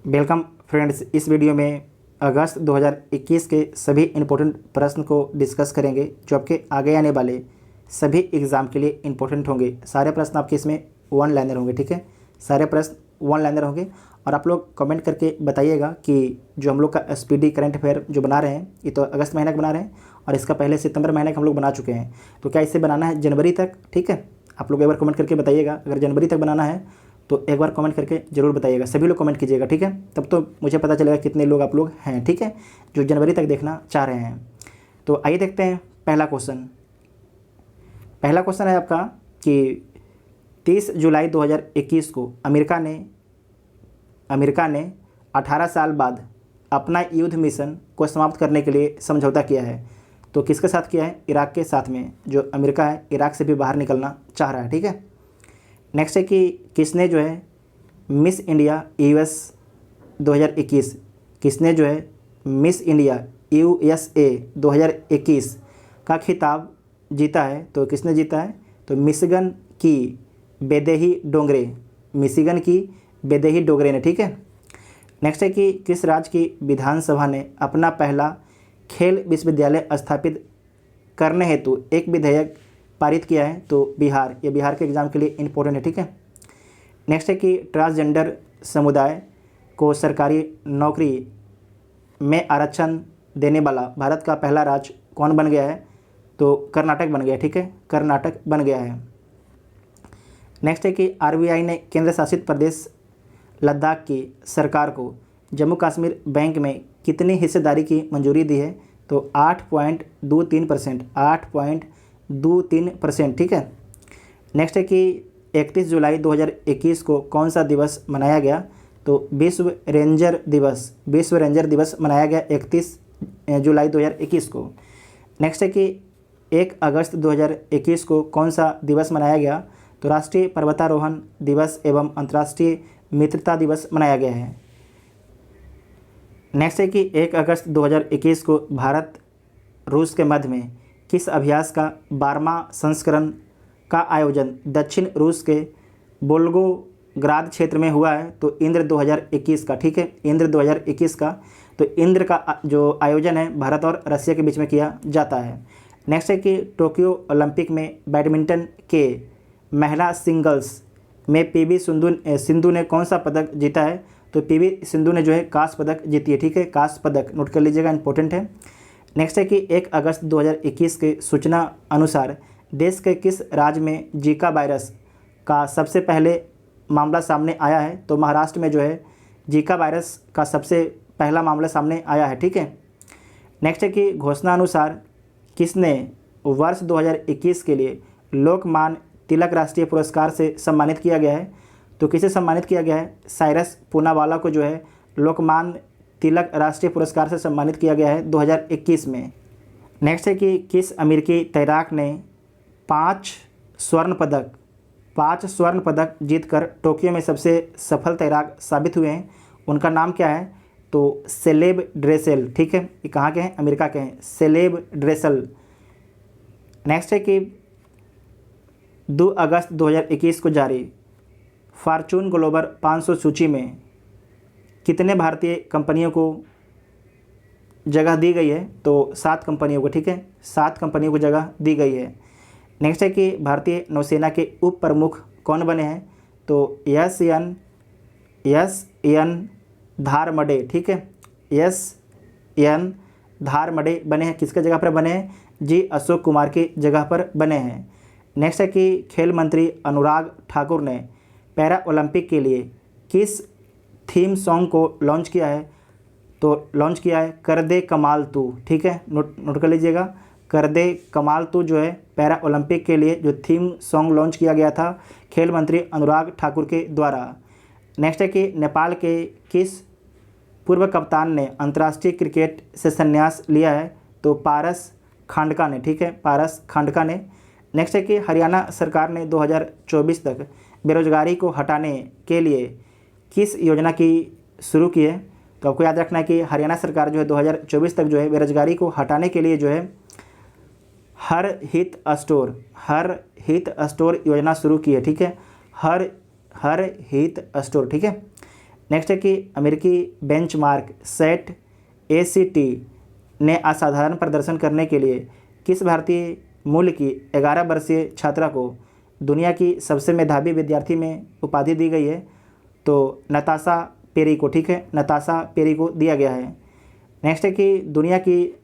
Welcome friends. इस video में अगस्त 2021 के सभी इम्पोर्टेंट प्रश्न को डिस्कस करेंगे जो आपके आगे आने वाले सभी एग्ज़ाम के लिए इम्पोर्टेंट होंगे। सारे प्रश्न आपके इसमें वन लाइनर होंगे, ठीक है। सारे प्रश्न वन लाइनर होंगे और आप लोग कमेंट करके बताइएगा कि जो हम लोग का स्पीडी करंट अफेयर जो बना रहे हैं, ये तो अगस्त महीने का बना रहे हैं और इसका पहले सितंबर महीने का हम लोग बना चुके हैं। तो क्या इसे बनाना है जनवरी तक, ठीक है। आप लोग एक बार कमेंट करके बताइएगा। अगर जनवरी तक बनाना है तो एक बार कमेंट करके ज़रूर बताइएगा। सभी लोग कमेंट कीजिएगा, ठीक है। तब तो मुझे पता चलेगा कितने लोग आप लोग हैं, ठीक है, जो जनवरी तक देखना चाह रहे हैं। तो आइए देखते हैं पहला क्वेश्चन। पहला क्वेश्चन है आपका कि 30 जुलाई 2021 को अमेरिका ने 18 साल बाद अपना युद्ध मिशन को समाप्त करने के लिए समझौता किया है। तो किसके साथ किया है? इराक के साथ में। जो अमेरिका है इराक से भी बाहर निकलना चाह रहा है, ठीक है। नेक्स्ट है कि किसने जो है मिस इंडिया यूएस 2021 किसने जो है मिस इंडिया यूएसए 2021 का खिताब जीता है। तो किसने जीता है? तो मिशिगन की बेदेही डोंगरे ने, ठीक है। नेक्स्ट है कि किस राज्य की विधानसभा ने अपना पहला खेल विश्वविद्यालय स्थापित करने हेतु एक विधेयक पारित किया है। तो बिहार। ये बिहार के एग्ज़ाम के लिए इम्पोर्टेंट है, ठीक है। नेक्स्ट है कि ट्रांसजेंडर समुदाय को सरकारी नौकरी में आरक्षण देने वाला भारत का पहला राज्य कौन बन गया है? तो कर्नाटक बन गया, ठीक है, कर्नाटक बन गया है। नेक्स्ट है कि आरबीआई ने केंद्र शासित प्रदेश लद्दाख की सरकार को जम्मू कश्मीर बैंक में कितनी हिस्सेदारी की मंजूरी दी है? तो 8.23%, ठीक है। नेक्स्ट है कि 31 जुलाई 2021 को कौन सा दिवस मनाया गया? तो विश्व रेंजर दिवस मनाया गया 31 जुलाई 2021 को। नेक्स्ट है कि 1 अगस्त 2021 को कौन सा दिवस मनाया गया? तो राष्ट्रीय पर्वतारोहण दिवस एवं अंतर्राष्ट्रीय मित्रता दिवस मनाया गया है। नेक्स्ट है कि 1 अगस्त 2021 को भारत रूस के मध्य में किस अभ्यास का 12वां संस्करण का आयोजन दक्षिण रूस के वोल्गोग्राद क्षेत्र में हुआ है? तो इंद्र 2021 का, ठीक है, इंद्र 2021 का। तो इंद्र का जो आयोजन है भारत और रशिया के बीच में किया जाता है। नेक्स्ट है कि टोक्यो ओलंपिक में बैडमिंटन के महिला सिंगल्स में पीवी सिंधु ने कौन सा पदक जीता है? तो पीवी सिंधु ने जो है कांस्य पदक जीती है, ठीक है, कांस्य पदक नोट कर लीजिएगा, इंपॉर्टेंट है। नेक्स्ट है कि 1 अगस्त 2021 के सूचना अनुसार देश के किस राज्य में जीका वायरस का सबसे पहले मामला सामने आया है? तो महाराष्ट्र में जो है जीका वायरस का सबसे पहला मामला सामने आया है, ठीक है। नेक्स्ट है कि घोषणा अनुसार किसने वर्ष 2021 के लिए लोकमान्य तिलक राष्ट्रीय पुरस्कार से सम्मानित किया गया है? तो किसे सम्मानित किया गया है? साइरस पूनावाला को जो है लोकमान्य तिलक राष्ट्रीय पुरस्कार से सम्मानित किया गया है 2021 में। नेक्स्ट है कि किस अमेरिकी तैराक ने 5 स्वर्ण पदक जीतकर टोक्यो में सबसे सफल तैराक साबित हुए हैं? उनका नाम क्या है? तो सेलेब ड्रेसेल, ठीक है। ये कहाँ के हैं? अमेरिका के हैं, सेलेब ड्रेसेल। नेक्स्ट है कि 2 अगस्त 2021 को जारी फॉर्च्यून ग्लोबल 500 सूची में कितने भारतीय कंपनियों को जगह दी गई है? तो 7 कंपनियों को, ठीक है, 7 कंपनियों को जगह दी गई है। नेक्स्ट है कि भारतीय नौसेना के उप प्रमुख कौन बने हैं? तो एस एन धारमडे, ठीक है, एन धारमडे बने हैं। किसके जगह पर बने हैं? जी अशोक कुमार की जगह पर बने हैं। नेक्स्ट है कि खेल मंत्री अनुराग ठाकुर ने पैरा ओलंपिक के लिए किस थीम सॉन्ग को लॉन्च किया है? तो लॉन्च किया है कर दे कमाल तू, ठीक है, नोट कर लीजिएगा, कर दे कमाल तू जो है पैरा ओलंपिक के लिए जो थीम सॉन्ग लॉन्च किया गया था खेल मंत्री अनुराग ठाकुर के द्वारा। नेक्स्ट है कि नेपाल के किस पूर्व कप्तान ने अंतर्राष्ट्रीय क्रिकेट से संन्यास लिया है? तो पारस खांडका ने, ठीक है, पारस खांडका ने। नेक्स्ट है कि हरियाणा सरकार ने 2024 तक बेरोजगारी को हटाने के लिए किस योजना की शुरू की है? तो आपको याद रखना है कि हरियाणा सरकार जो है 2024 तक जो है बेरोजगारी को हटाने के लिए जो है हर हित स्टोर योजना शुरू की है, ठीक है, हर हित स्टोर, ठीक है। नेक्स्ट है कि अमेरिकी बेंचमार्क सेट ACT ने असाधारण प्रदर्शन करने के लिए किस भारतीय मूल की 11 वर्षीय छात्रा को दुनिया की सबसे मेधावी विद्यार्थी में उपाधि दी गई है? तो नताशा पेरी को, ठीक है, नताशा पेरी को दिया गया है। नेक्स्ट है कि दुनिया की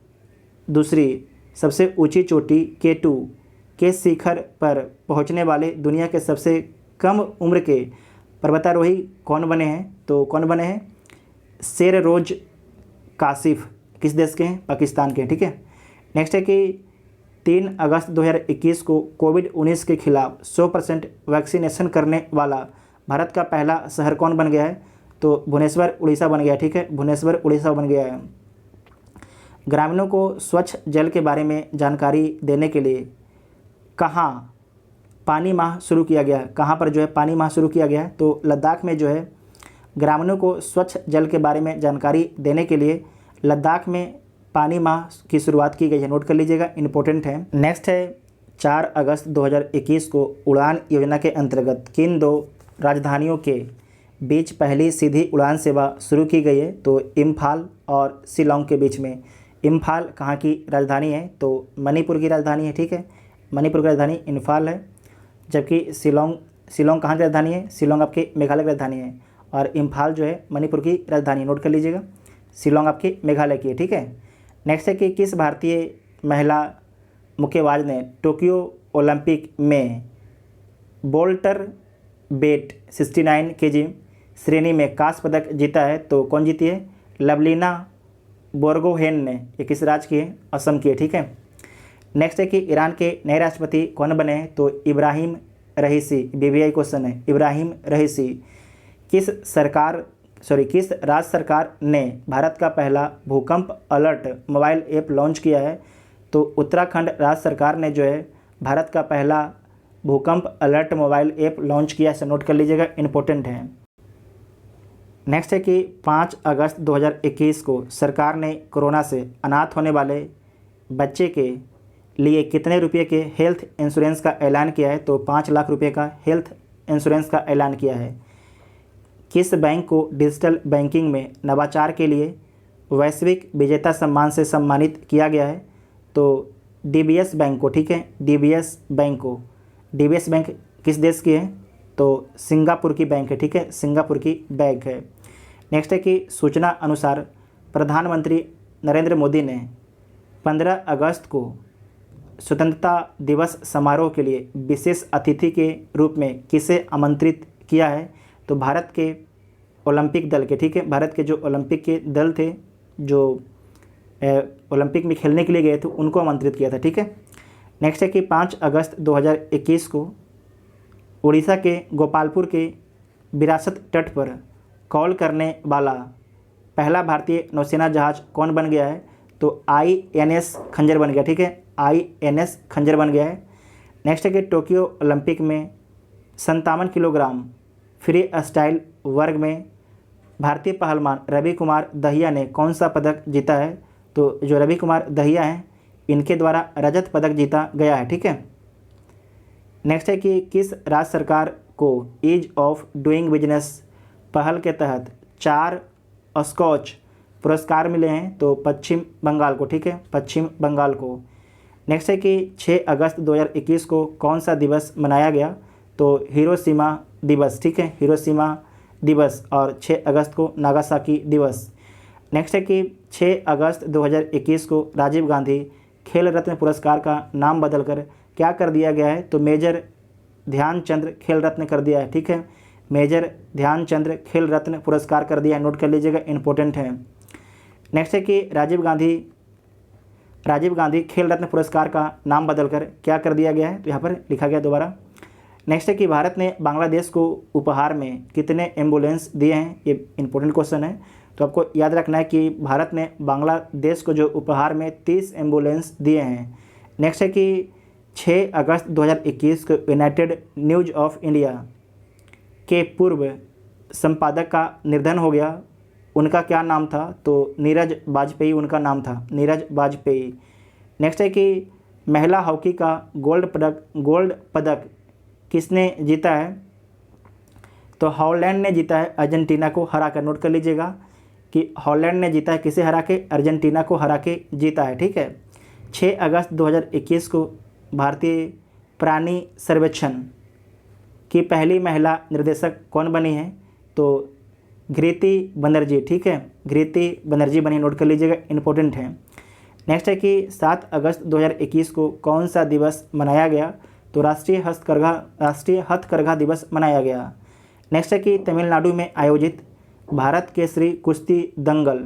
दूसरी सबसे ऊंची चोटी K2 के शिखर पर पहुंचने वाले दुनिया के सबसे कम उम्र के पर्वतारोही कौन बने हैं? तो कौन बने हैं? शेररोज कासिफ। किस देश के हैं? पाकिस्तान के, ठीक है। नेक्स्ट है कि 3 अगस्त 2021 को कोविड-19 के खिलाफ 100% वैक्सीनेशन करने वाला भारत का पहला शहर कौन बन गया है? तो भुवनेश्वर उड़ीसा बन गया, ठीक है, भुवनेश्वर उड़ीसा बन गया है। ग्रामीणों को स्वच्छ जल के बारे में जानकारी देने के लिए कहाँ पानी माह शुरू किया गया है? कहाँ पर जो है पानी माह शुरू किया गया है? तो लद्दाख में जो है ग्रामीणों को स्वच्छ जल के बारे में जानकारी देने के लिए लद्दाख में पानी माह की शुरुआत की गई है। नोट कर लीजिएगा, इंपॉर्टेंट है। नेक्स्ट है 4 अगस्त 2021 को उड़ान योजना के अंतर्गत किन 2 राजधानियों के बीच पहली सीधी उड़ान सेवा शुरू की गई है? तो इम्फाल और शिलोंग के बीच में। इम्फाल कहाँ की राजधानी है? तो मणिपुर की राजधानी है, ठीक है, मणिपुर की राजधानी इम्फाल है। जबकि शिलोंग कहाँ की राजधानी है? शिलोंग आपके मेघालय की राजधानी है और इम्फाल जो है मणिपुर की राजधानी। नोट कर लीजिएगा, शिलोंग आपके मेघालय की है, ठीक है। नेक्स्ट है कि किस भारतीय महिला मुक्केबाज ने टोक्यो ओलंपिक में बोल्टर वेट 69 kg श्रेणी में कांस्य पदक जीता है? तो कौन जीती है? लवलीना बोर्गोहेन ने। ये किस राज्य की है? असम की है, ठीक है। नेक्स्ट है कि ईरान के नए राष्ट्रपति कौन बने हैं? तो इब्राहिम रईसी। BBI क्वेश्चन है, इब्राहिम रईसी। किस राज्य सरकार ने भारत का पहला भूकंप अलर्ट मोबाइल ऐप लॉन्च किया है? तो उत्तराखंड राज्य सरकार ने जो है भारत का पहला भूकंप अलर्ट मोबाइल ऐप लॉन्च किया है। नोट कर लीजिएगा, इंपॉर्टेंट है। नेक्स्ट है कि 5 अगस्त 2021 को सरकार ने कोरोना से अनाथ होने वाले बच्चे के लिए कितने रुपये के हेल्थ इंश्योरेंस का ऐलान किया है? तो 5 लाख रुपये का हेल्थ इंश्योरेंस का ऐलान किया है। किस बैंक को डिजिटल बैंकिंग में नवाचार के लिए वैश्विक विजेता सम्मान से सम्मानित किया गया है? तो DBS बैंक को, ठीक है, DBS बैंक को। DBS बैंक किस देश की है? तो सिंगापुर की बैंक है, ठीक है, सिंगापुर की बैंक है। नेक्स्ट है कि सूचना अनुसार प्रधानमंत्री नरेंद्र मोदी ने 15 अगस्त को स्वतंत्रता दिवस समारोह के लिए विशेष अतिथि के रूप में किसे आमंत्रित किया है? तो भारत के ओलंपिक दल के, ठीक है, भारत के जो ओलंपिक के दल थे जो ओलंपिक में खेलने के लिए गए थे उनको आमंत्रित किया था, ठीक है। नेक्स्ट है कि 5 अगस्त 2021 को उड़ीसा के गोपालपुर के विरासत तट पर कॉल करने वाला पहला भारतीय नौसेना जहाज कौन बन गया है? तो INS खंजर बन गया, ठीक है, INS खंजर बन गया है। नेक्स्ट है कि टोक्यो ओलंपिक में 57 किलोग्राम फ्री स्टाइल वर्ग में भारतीय पहलवान रवि कुमार दहिया ने कौन सा पदक जीता है? तो जो रवि कुमार दहिया हैं इनके द्वारा रजत पदक जीता गया है, ठीक है। नेक्स्ट है कि किस राज्य सरकार को ईज ऑफ डूइंग बिजनेस पहल के तहत 4 स्कॉच पुरस्कार मिले हैं? तो पश्चिम बंगाल को, ठीक है, पश्चिम बंगाल को। नेक्स्ट है कि 6 अगस्त 2021 को कौन सा दिवस मनाया गया? तो हिरोशिमा दिवस, ठीक है, हिरोशिमा दिवस। और 6 अगस्त को नागासाकी दिवस। नेक्स्ट है कि 6 अगस्त 2021 को राजीव गांधी खेल रत्न पुरस्कार का नाम बदलकर क्या कर दिया गया है? तो मेजर ध्यानचंद खेल रत्न कर दिया है, ठीक है, मेजर ध्यानचंद खेल रत्न पुरस्कार कर दिया है। नोट कर लीजिएगा, इंपॉर्टेंट है। नेक्स्ट है कि राजीव गांधी खेल रत्न पुरस्कार का नाम बदलकर क्या कर दिया गया है? तो यहाँ पर लिखा गया दोबारा। नेक्स्ट है कि भारत ने बांग्लादेश को उपहार में कितने एम्बुलेंस दिए हैं? ये इंपॉर्टेंट क्वेश्चन है, तो आपको याद रखना है कि भारत ने बांग्लादेश को जो उपहार में 30 एम्बुलेंस दिए हैं। नेक्स्ट है कि 6 अगस्त 2021 को यूनाइटेड न्यूज़ ऑफ इंडिया के पूर्व संपादक का निधन हो गया। उनका क्या नाम था? तो नीरज वाजपेयी उनका नाम था, नीरज वाजपेयी। नेक्स्ट है कि महिला हॉकी का गोल्ड पदक किसने जीता है? तो हॉलैंड ने जीता है अर्जेंटीना को हरा कर। नोट कर लीजिएगा कि हॉलैंड ने जीता है, किसे हरा के? अर्जेंटीना को हरा के जीता है, ठीक है। 6 अगस्त 2021 को भारतीय प्राणी सर्वेक्षण की पहली महिला निर्देशक कौन बनी है? तो घृति बनर्जी, ठीक है, घृति बनर्जी बनी। नोट कर लीजिएगा, इंपॉर्टेंट है। नेक्स्ट है कि 7 अगस्त 2021 को कौन सा दिवस मनाया गया? तो राष्ट्रीय हथकरघा दिवस मनाया गया। नेक्स्ट है कि तमिलनाडु में आयोजित भारत केसरी कुश्ती दंगल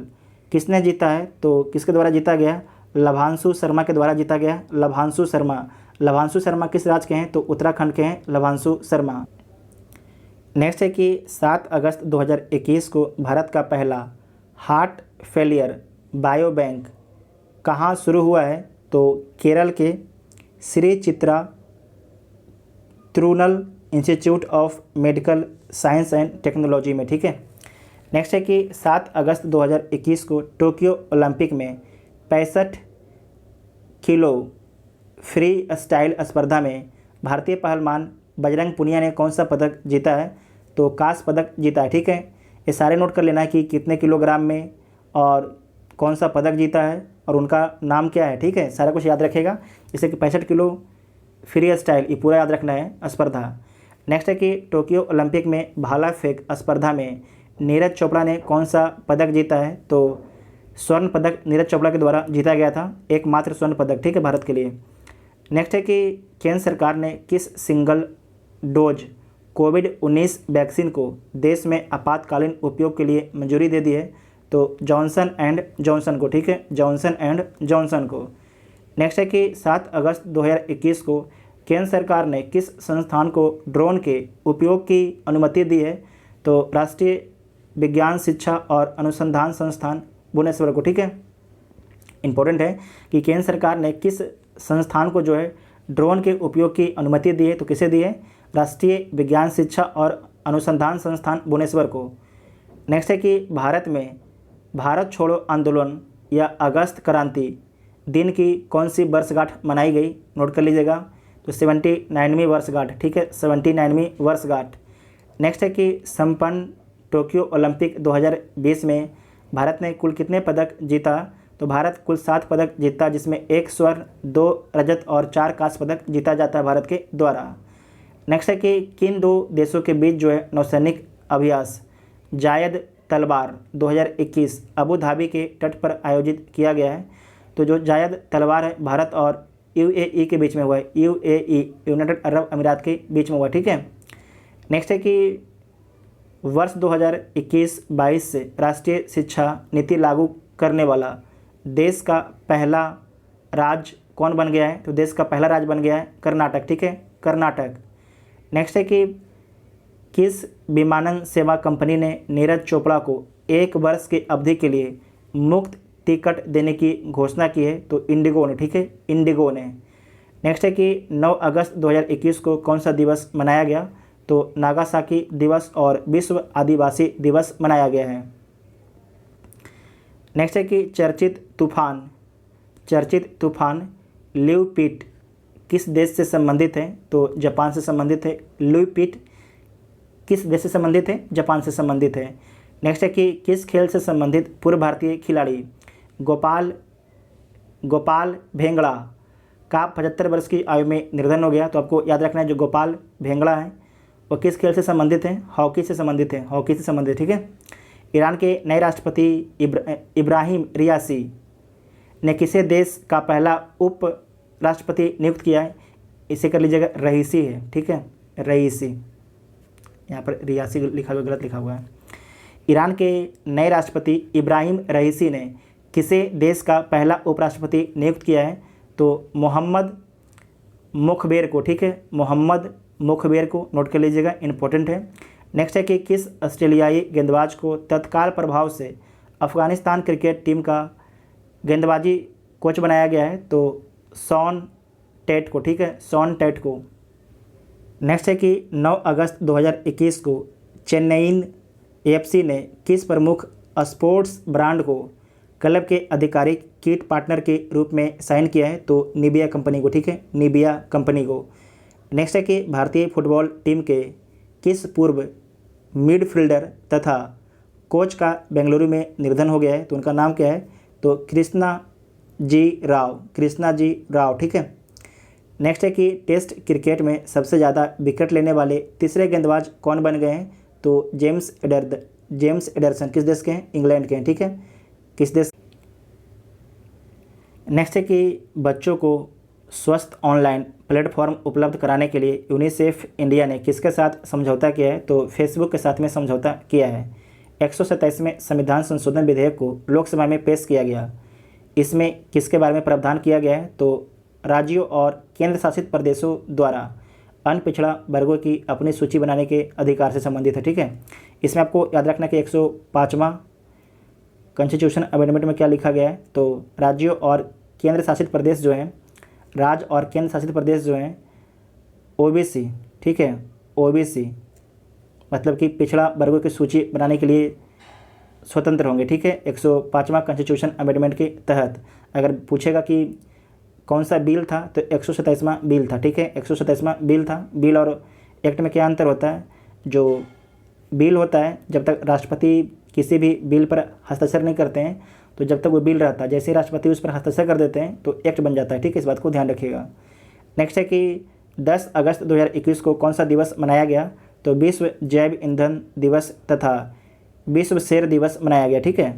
किसने जीता है? तो किसके द्वारा जीता गया? लभांशु शर्मा के द्वारा जीता गया। लभांशु शर्मा किस राज्य के हैं? तो उत्तराखंड के हैं लभांशु शर्मा। नेक्स्ट है कि 7 अगस्त 2021 को भारत का पहला हार्ट फेलियर बायो बैंक कहाँ शुरू हुआ है? तो केरल के Shri Chitra Tirunal institute of medical science and technology में, ठीक है। नेक्स्ट है कि 7 अगस्त 2021 को टोक्यो ओलंपिक में 65 किलो फ्री स्टाइल स्पर्धा में भारतीय पहलवान बजरंग पुनिया ने कौन सा पदक जीता है? तो कांस्य पदक जीता है, ठीक है। ये सारे नोट कर लेना है कि कितने किलोग्राम में और कौन सा पदक जीता है और उनका नाम क्या है, ठीक है। सारा कुछ याद रखेगा, जैसे कि 65 किलो फ्री स्टाइल, ये पूरा याद रखना है स्पर्धा। नेक्स्ट है कि टोक्यो ओलंपिक में भाला फेंक स्पर्धा में नीरज चोपड़ा ने कौन सा पदक जीता है? तो स्वर्ण पदक नीरज चोपड़ा के द्वारा जीता गया था, एकमात्र स्वर्ण पदक, ठीक है, भारत के लिए। नेक्स्ट है कि केंद्र सरकार ने किस सिंगल डोज कोविड-19 वैक्सीन को देश में आपातकालीन उपयोग के लिए मंजूरी दे दी है? तो जॉनसन एंड जॉनसन को, ठीक है, जॉनसन एंड जॉनसन को। नेक्स्ट है कि 7 अगस्त 2021 को केंद्र सरकार ने किस संस्थान को ड्रोन के उपयोग की अनुमति दी है? तो राष्ट्रीय विज्ञान शिक्षा और अनुसंधान संस्थान भुवनेश्वर को, ठीक है। इंपॉर्टेंट है कि केंद्र सरकार ने किस संस्थान को जो है ड्रोन के उपयोग की अनुमति दी है? तो किसे दी है? राष्ट्रीय विज्ञान शिक्षा और अनुसंधान संस्थान भुवनेश्वर को। नेक्स्ट है कि भारत में भारत छोड़ो आंदोलन या अगस्त क्रांति दिन की कौन सी वर्षगांठ मनाई गई? नोट कर लीजिएगा, तो 79वीं वर्षगांठ, ठीक है, 79वीं वर्षगांठ। नेक्स्ट है कि संपन्न टोक्यो ओलंपिक 2020 में भारत ने कुल कितने पदक जीता? तो भारत कुल 7 पदक जीता, जिसमें 1 स्वर्ण, 2 रजत और 4 कांस्य पदक जीता जाता है भारत के द्वारा। नेक्स्ट है कि किन 2 देशों के बीच जो है नौसैनिक अभ्यास जायद तलवार 2021 अबू धाबी के तट पर आयोजित किया गया है? तो जो जायद तलवार है भारत और यूएई के बीच में हुआ है, यूएई यूनाइटेड अरब अमीरात के बीच में हुआ, ठीक है। नेक्स्ट है कि वर्ष 2021-22 से राष्ट्रीय शिक्षा नीति लागू करने वाला देश का पहला राज्य कौन बन गया है? तो देश का पहला राज्य बन गया है कर्नाटक, ठीक है, कर्नाटक। नेक्स्ट है कि किस विमानन सेवा कंपनी ने नीरज चोपड़ा को 1 वर्ष की अवधि के लिए मुफ्त टिकट देने की घोषणा की है? तो इंडिगो ने, ठीक है, इंडिगो ने। नेक्स्ट है कि 9 अगस्त 2021 को कौन सा दिवस मनाया गया? तो नागासाकी दिवस और विश्व आदिवासी दिवस मनाया गया है। नेक्स्ट है कि चर्चित तूफान ल्यूपिट किस देश से संबंधित है? तो जापान से संबंधित है। ल्यूपिट किस देश से संबंधित है? जापान से संबंधित है। नेक्स्ट है कि किस खेल से संबंधित पूर्व भारतीय खिलाड़ी गोपाल भेंगड़ा का 75 वर्ष की आयु में निधन हो गया? तो आपको याद रखना है, जो गोपाल भेंगड़ा है वो किस खेल से संबंधित हैं? हॉकी से संबंधित हैं, हॉकी से संबंधित, ठीक है। ईरान के नए राष्ट्रपति इब्राहिम रियासी ने किसे देश का पहला उप राष्ट्रपति नियुक्त किया है? इसे कर लीजिएगा, रईसी है, ठीक है, रईसी। यहाँ पर रियासी लिखा हुआ, गलत लिखा हुआ है। ईरान के नए राष्ट्रपति इब्राहिम रईसी ने किसे देश का पहला उपराष्ट्रपति नियुक्त किया है? तो मोहम्मद मुखबेर को, ठीक है, मोहम्मद मुखबेर को। नोट कर लीजिएगा, इंपॉर्टेंट है। नेक्स्ट है कि किस ऑस्ट्रेलियाई गेंदबाज को तत्काल प्रभाव से अफगानिस्तान क्रिकेट टीम का गेंदबाजी कोच बनाया गया है? तो शॉन टेट को, ठीक है, शॉन टेट को। नेक्स्ट है कि 9 अगस्त 2021 को चेन्नई एफसी ने किस प्रमुख स्पोर्ट्स ब्रांड को क्लब के आधिकारिक किट पार्टनर के रूप में साइन किया है? तो निबिया कंपनी को, ठीक है, निबिया कंपनी को। नेक्स्ट है कि भारतीय फुटबॉल टीम के किस पूर्व मिडफील्डर तथा कोच का बेंगलुरु में निधन हो गया है। तो उनका नाम क्या है? तो कृष्णा जी राव, ठीक है। नेक्स्ट है कि टेस्ट क्रिकेट में सबसे ज़्यादा विकेट लेने वाले तीसरे गेंदबाज कौन बन गए हैं? तो जेम्स एडरसन किस देश के हैं? इंग्लैंड के हैं, ठीक है। किस देश? नेक्स्ट है कि बच्चों को स्वस्थ ऑनलाइन प्लेटफॉर्म उपलब्ध कराने के लिए यूनिसेफ इंडिया ने किसके साथ समझौता किया है? तो फेसबुक के साथ में समझौता किया है। 127वें संविधान संशोधन विधेयक को लोकसभा में पेश किया गया। इसमें किसके बारे में प्रावधान किया गया है? तो राज्यों और केंद्र शासित प्रदेशों द्वारा अन्य पिछड़ा वर्गों की अपनी सूची बनाने के अधिकार से संबंधित है, ठीक है। इसमें आपको याद रखना कि 105वां कॉन्स्टिट्यूशन अमेंडमेंट में क्या लिखा गया है? तो राज्यों और केंद्र शासित प्रदेश जो हैं, राज्य और केंद्र शासित प्रदेश जो हैं ओबीसी, ठीक है, ओबीसी मतलब कि पिछड़ा वर्गों की सूची बनाने के लिए स्वतंत्र होंगे, ठीक है। 105वां कॉन्स्टिट्यूशन अमेंडमेंट के तहत अगर पूछेगा कि कौन सा बिल था तो 127वां बिल था, ठीक है। 127वां बिल था। बिल और एक्ट में क्या अंतर होता है? जो बिल होता है जब तक राष्ट्रपति किसी भी बिल पर हस्ताक्षर नहीं करते हैं तो जब तक वो बिल रहता है, जैसे ही राष्ट्रपति उस पर हस्ताक्षर कर देते हैं तो एक्ट बन जाता है, ठीक है। इस बात को ध्यान रखिएगा। नेक्स्ट है कि 10 अगस्त 2021 को कौन सा दिवस मनाया गया? तो विश्व जैव ईंधन दिवस तथा विश्व शेर दिवस मनाया गया, ठीक है।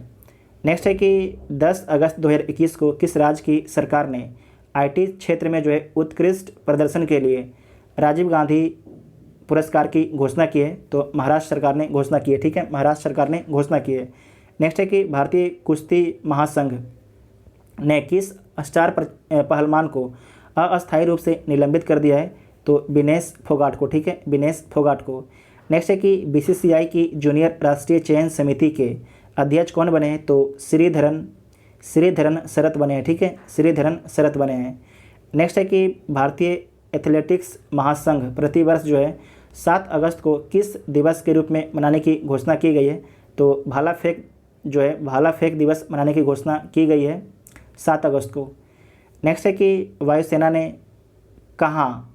नेक्स्ट है कि 10 अगस्त 2021 को किस राज्य की सरकार ने आईटी क्षेत्र में जो है उत्कृष्ट प्रदर्शन के लिए राजीव गांधी पुरस्कार की घोषणा की है? तो महाराष्ट्र सरकार ने घोषणा की है, ठीक है। महाराष्ट्र सरकार ने घोषणा की है। नेक्स्ट है कि भारतीय कुश्ती महासंघ ने किस स्टार पहलवान को अस्थायी रूप से निलंबित कर दिया है? तो विनेश फोगाट को, ठीक है, विनेश फोगाट को। नेक्स्ट है कि बीसीसीआई की जूनियर राष्ट्रीय चयन समिति के अध्यक्ष कौन बने हैं? तो श्रीधरन शरत बने हैं, ठीक है, श्रीधरन शरत बने हैं। नेक्स्ट है कि भारतीय एथलेटिक्स महासंघ प्रतिवर्ष जो है 7 अगस्त को किस दिवस के रूप में मनाने की घोषणा की गई है? तो भाला फेंक दिवस मनाने की घोषणा की गई है 7 अगस्त को। नेक्स्ट है कि वायुसेना ने कहाँ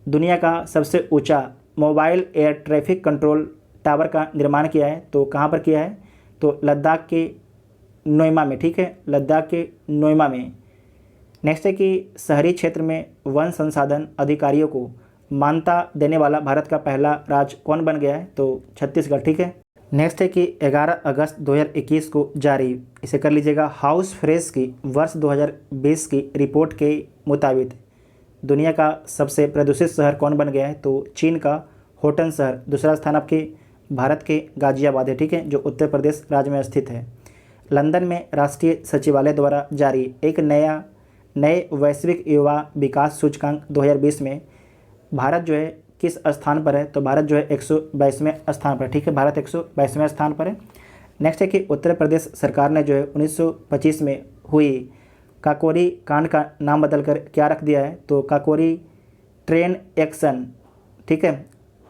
दुनिया का सबसे ऊंचा mobile air traffic control tower का निर्माण किया है? तो कहाँ पर किया है? तो लद्दाख के नोएमा में, ठीक है, लद्दाख के नोएमा में। नेक्स्ट है कि शहरी क्षेत्र में वन संसाधन अधिकारियों को मान्यता देने वाला भारत का पहला राज्य कौन बन गया है? तो छत्तीसगढ़, ठीक है। नेक्स्ट है कि 11 अगस्त 2021 को जारी, इसे कर लीजिएगा, हाउस फ्रेश की वर्ष 2020 की रिपोर्ट के मुताबिक दुनिया का सबसे प्रदूषित शहर कौन बन गया है? तो चीन का होटन शहर। दूसरा स्थान आपके भारत के गाजियाबाद है, ठीक है, जो उत्तर प्रदेश राज्य में स्थित है। लंदन में राष्ट्रीय सचिवालय द्वारा जारी एक नए वैश्विक युवा विकास सूचकांक 2020 में भारत जो है किस स्थान पर है? तो भारत जो है 122वें स्थान पर, ठीक है, भारत 122वें स्थान पर है। नेक्स्ट है कि उत्तर प्रदेश सरकार ने जो है 1925 में हुई काकोरी कांड का नाम बदलकर क्या रख दिया है? तो काकोरी ट्रेन एक्शन, ठीक है,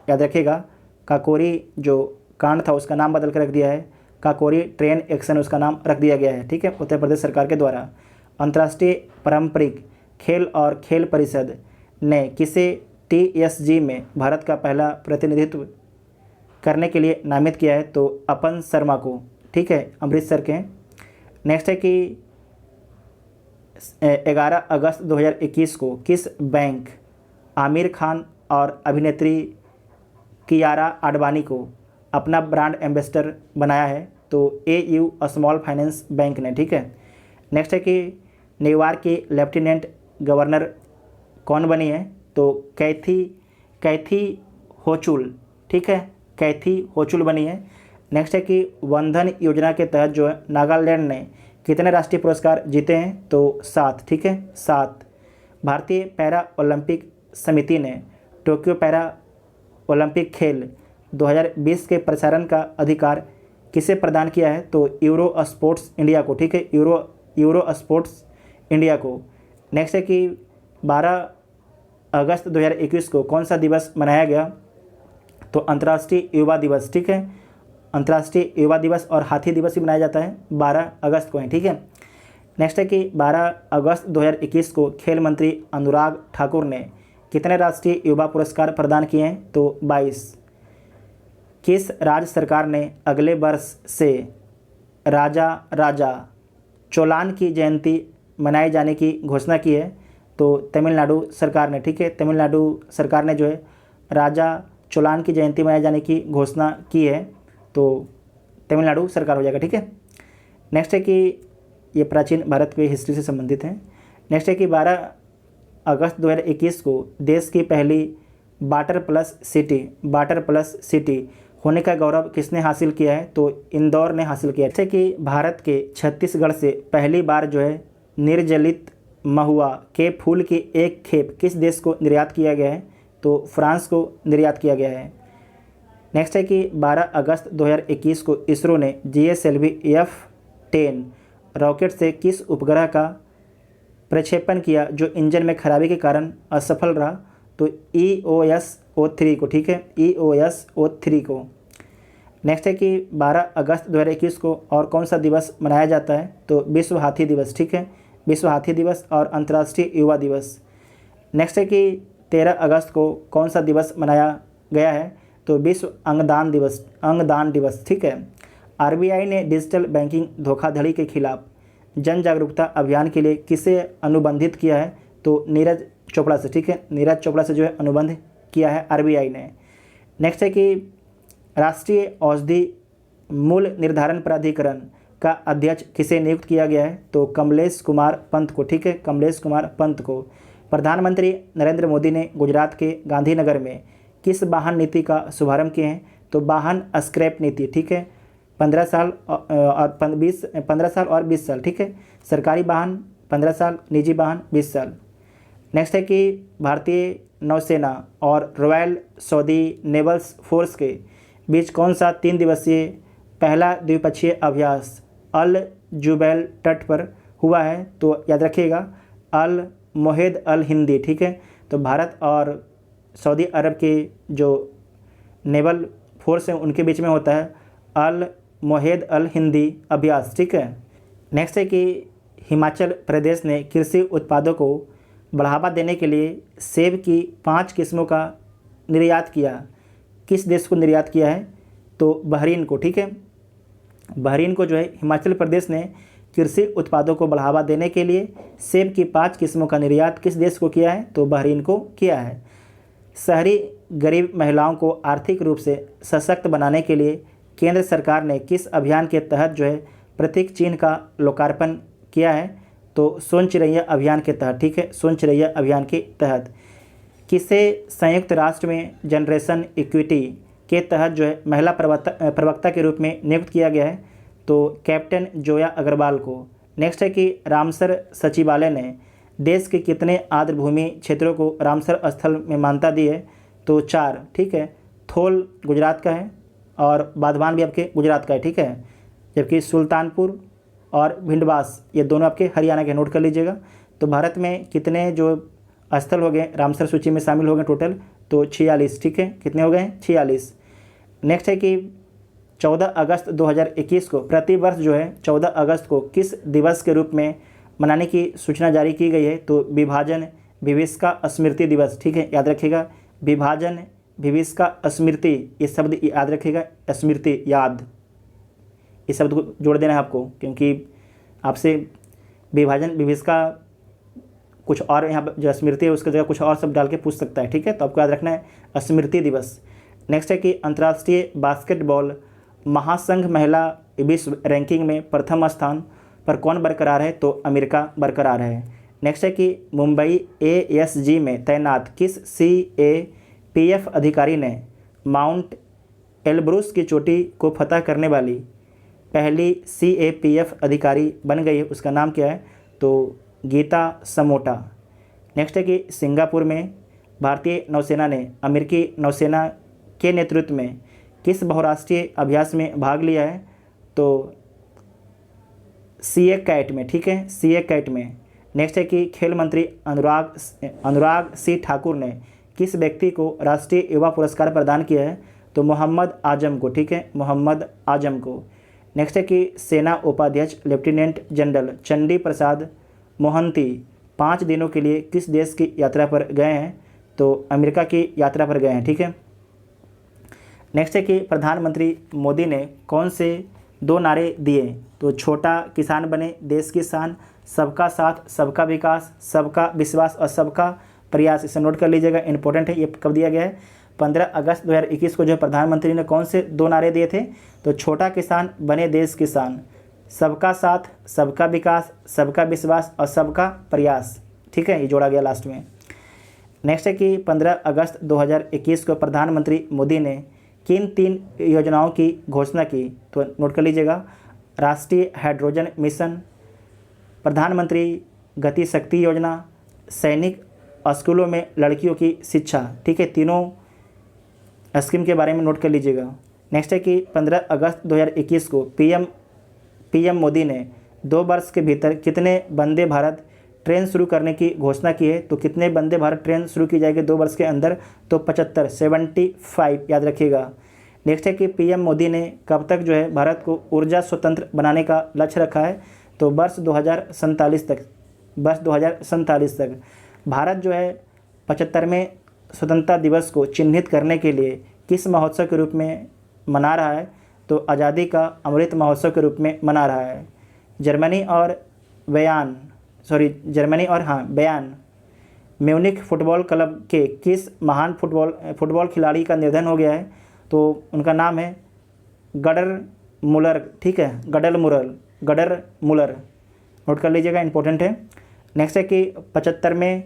याद रखिएगा, काकोरी जो कांड था उसका नाम बदल कर रख दिया है काकोरी ट्रेन एक्शन, उसका नाम रख दिया गया है, ठीक है, उत्तर प्रदेश सरकार के द्वारा। अंतर्राष्ट्रीय पारंपरिक खेल और खेल परिषद ने किसे TSG में भारत का पहला प्रतिनिधित्व करने के लिए नामित किया है? तो अपन शर्मा को, ठीक है, अमृतसर के। नेक्स्ट है कि 11 अगस्त 2021 को किस बैंक आमिर खान और अभिनेत्री कियारा आडवाणी को अपना ब्रांड एम्बेसडर बनाया है? तो AU स्मॉल फाइनेंस बैंक ने, ठीक है। नेक्स्ट है कि न्यूयॉर्क की लेफ्टिनेंट गवर्नर कौन बनी है? तो कैथी होचुल, ठीक है, कैथी होचुल बनी है। नेक्स्ट है कि वंदन योजना के तहत जो है नागालैंड ने कितने राष्ट्रीय पुरस्कार जीते हैं? तो 7, ठीक है, 7। भारतीय पैरा ओलंपिक समिति ने टोक्यो पैरा ओलंपिक खेल 2020 के प्रसारण का अधिकार किसे प्रदान किया है? तो यूरो स्पोर्ट्स इंडिया को, ठीक है, यूरो स्पोर्ट्स इंडिया को। नेक्स्ट है कि 12 अगस्त 2021 को कौन सा दिवस मनाया गया? तो अंतर्राष्ट्रीय युवा दिवस, ठीक है, अंतर्राष्ट्रीय युवा दिवस और हाथी दिवस भी मनाया जाता है 12 अगस्त को है, ठीक है। नेक्स्ट है कि 12 अगस्त 2021 को खेल मंत्री अनुराग ठाकुर ने कितने राष्ट्रीय युवा पुरस्कार प्रदान किए हैं? तो 22। किस राज्य सरकार ने अगले वर्ष से राजा राजा चोलान की जयंती मनाए जाने की घोषणा की है? तो तमिलनाडु सरकार ने, ठीक है, तमिलनाडु सरकार ने जो है राजा चोलान की जयंती मनाए जाने की घोषणा की है, तो तमिलनाडु सरकार हो जाएगा, ठीक है। नेक्स्ट है कि ये प्राचीन भारत की हिस्ट्री से संबंधित है। नेक्स्ट है कि 12 अगस्त 2021 को देश की पहली वाटर प्लस सिटी होने का गौरव किसने हासिल किया है? तो इंदौर ने हासिल किया है। जैसे कि भारत के छत्तीसगढ़ से पहली बार जो है निर्जलित महुआ के फूल की एक खेप किस देश को निर्यात किया गया है? तो फ्रांस को निर्यात किया गया है। नेक्स्ट है कि 12 अगस्त 2021 को इसरो ने GSLV F-10 रॉकेट से किस उपग्रह का प्रक्षेपण किया जो इंजन में खराबी के कारण असफल रहा? तो EOS-03 को, ठीक है, EOS-03 को। नेक्स्ट है कि 12 अगस्त 2021 को और कौन सा दिवस मनाया जाता है? तो विश्व हाथी दिवस, ठीक है, विश्व हाथी दिवस और अंतर्राष्ट्रीय युवा दिवस। नेक्स्ट है कि 13 अगस्त को कौन सा दिवस मनाया गया है? तो विश्व अंगदान दिवस, ठीक है। RBI ने डिजिटल बैंकिंग धोखाधड़ी के खिलाफ जन जागरूकता अभियान के लिए किसे अनुबंधित किया है? तो नीरज चोपड़ा से, ठीक है, नीरज चोपड़ा से जो है अनुबंध किया है RBI ने। नेक्स्ट है कि राष्ट्रीय औषधि मूल्य निर्धारण प्राधिकरण का अध्यक्ष किसे नियुक्त किया गया है? तो कमलेश कुमार पंत को, ठीक है, कमलेश कुमार पंत को। प्रधानमंत्री नरेंद्र मोदी ने गुजरात के गांधीनगर में किस वाहन नीति का शुभारंभ किए हैं? तो वाहन स्क्रैप नीति, ठीक है, 15 साल और 20 साल, ठीक है, सरकारी वाहन 15 साल, निजी वाहन 20 साल। नेक्स्ट है कि भारतीय नौसेना और रॉयल सऊदी नेवल्स फोर्स के बीच कौन सा 3 दिवसीय पहला द्विपक्षीय अभ्यास अल जुबैल तट पर हुआ है? तो याद रखिएगा अल मोहेद अल हिंदी, ठीक है। तो भारत और सऊदी अरब के जो नेवल फोर्स हैं उनके बीच में होता है अल मोहेद अल हिंदी अभ्यास, ठीक है। नेक्स्ट है कि हिमाचल प्रदेश ने कृषि उत्पादों को बढ़ावा देने के लिए सेब की 5 किस्मों का निर्यात किया। किस देश को निर्यात किया है? तो बहरीन को, ठीक है, बहरीन को जो है हिमाचल प्रदेश ने कृषि उत्पादों को बढ़ावा देने के लिए सेब की 5 किस्मों का निर्यात किस देश को किया है? तो बहरीन को किया है। शहरी गरीब महिलाओं को आर्थिक रूप से सशक्त बनाने के लिए केंद्र सरकार ने किस अभियान के तहत जो है प्रतीक चिन्ह का लोकार्पण किया है? तो सोन चिरैया अभियान के तहत, ठीक है, सोन चिरैया अभियान के तहत। किसे संयुक्त राष्ट्र में जनरेशन इक्विटी के तहत जो है महिला प्रवक्ता के रूप में नियुक्त किया गया है? तो कैप्टन जोया अग्रवाल को। नेक्स्ट है कि रामसर सचिवालय ने देश के कितने आर्द्रभूमि क्षेत्रों को रामसर स्थल में मान्यता दी है? तो 4, ठीक है, थोल गुजरात का है और बाधवान भी आपके गुजरात का है, ठीक है, जबकि सुल्तानपुर और भिंडवास ये दोनों आपके हरियाणा के, नोट कर लीजिएगा। तो भारत में कितने जो स्थल हो गए रामसर सूची में शामिल हो गए टोटल? तो 46, ठीक है, कितने हो गए? 46। नेक्स्ट है कि 14 अगस्त 2021 को प्रतिवर्ष जो है 14 अगस्त को किस दिवस के रूप में मनाने की सूचना जारी की गई है? तो विभाजन विभीषिका स्मृति दिवस, ठीक है, याद रखिएगा, विभाजन विभीषिका स्मृति, ये शब्द याद रखिएगा, स्मृति, याद, इस शब्द को जोड़ देना है आपको, क्योंकि आपसे विभाजन विभीषिका कुछ और यहाँ पर जो स्मृति है उसकी जगह कुछ और शब्द डाल के पूछ सकता है, ठीक है, तो आपको याद रखना है स्मृति दिवस। नेक्स्ट है कि अंतर्राष्ट्रीय बास्केटबॉल महासंघ महिला विश्व रैंकिंग में प्रथम स्थान पर कौन बरकरार है? तो अमेरिका बरकरार है। नेक्स्ट है कि मुंबई ASG में तैनात किस CAPF अधिकारी ने माउंट एल्ब्रुस की चोटी को फतह करने वाली पहली CAPF अधिकारी बन गई है? उसका नाम क्या है? तो गीता समोटा। नेक्स्ट है कि सिंगापुर में भारतीय नौसेना ने अमेरिकी नौसेना के नेतृत्व में किस बहुराष्ट्रीय अभ्यास में भाग लिया है? तो CA कैट में, ठीक है, CA कैट में। नेक्स्ट है कि खेल मंत्री अनुराग सिंह ठाकुर ने किस व्यक्ति को राष्ट्रीय युवा पुरस्कार प्रदान किया है? तो मोहम्मद आजम को, ठीक है, मोहम्मद आजम को। नेक्स्ट है कि सेना उपाध्यक्ष लेफ्टिनेंट जनरल चंडी प्रसाद मोहंती 5 दिनों के लिए किस देश की यात्रा पर गए हैं? तो अमेरिका की यात्रा पर गए हैं, ठीक है। नेक्स्ट है कि प्रधानमंत्री मोदी ने कौन से 2 नारे दिए? तो छोटा किसान बने देश की शान, सबका साथ सबका विकास, सबका विश्वास और सबका प्रयास। इसे नोट कर लीजिएगा, इंपॉर्टेंट है। ये कब दिया गया है? 15 अगस्त 2021 को जो प्रधानमंत्री ने कौन से 2 नारे दिए थे? तो छोटा किसान बने देश की शान, सबका साथ सबका विकास, सबका विश्वास और सबका प्रयास। ठीक है, ये जोड़ा गया लास्ट में। नेक्स्ट है कि 15 अगस्त 2021 को प्रधानमंत्री मोदी ने किन 3 योजनाओं की घोषणा की? तो नोट कर लीजिएगा, राष्ट्रीय हाइड्रोजन मिशन, प्रधानमंत्री गति शक्ति योजना, सैनिक स्कूलों में लड़कियों की शिक्षा। ठीक है, तीनों स्कीम के बारे में नोट कर लीजिएगा। नेक्स्ट है कि 15 अगस्त 2021 को पीएम मोदी ने 2 वर्ष के भीतर कितने वंदे भारत ट्रेन शुरू करने की घोषणा की है? तो कितने वंदे भारत ट्रेन शुरू की जाएगी 2 वर्ष के अंदर? तो 75 याद रखिएगा। नेक्स्ट है कि पीएम मोदी ने कब तक जो है भारत को ऊर्जा स्वतंत्र बनाने का लक्ष्य रखा है? तो वर्ष 2047 तक। भारत जो है 75वें स्वतंत्रता दिवस को चिन्हित करने के लिए किस महोत्सव के रूप में मना रहा है? तो आज़ादी का अमृत महोत्सव के रूप में मना रहा है। जर्मनी और बयान म्यूनिख फुटबॉल क्लब के किस महान फुटबॉल खिलाड़ी का निधन हो गया है? तो उनका नाम है गडर मुलर। ठीक है, गडर मुलर, नोट कर लीजिएगा, इंपॉर्टेंट है। नेक्स्ट है कि 75वें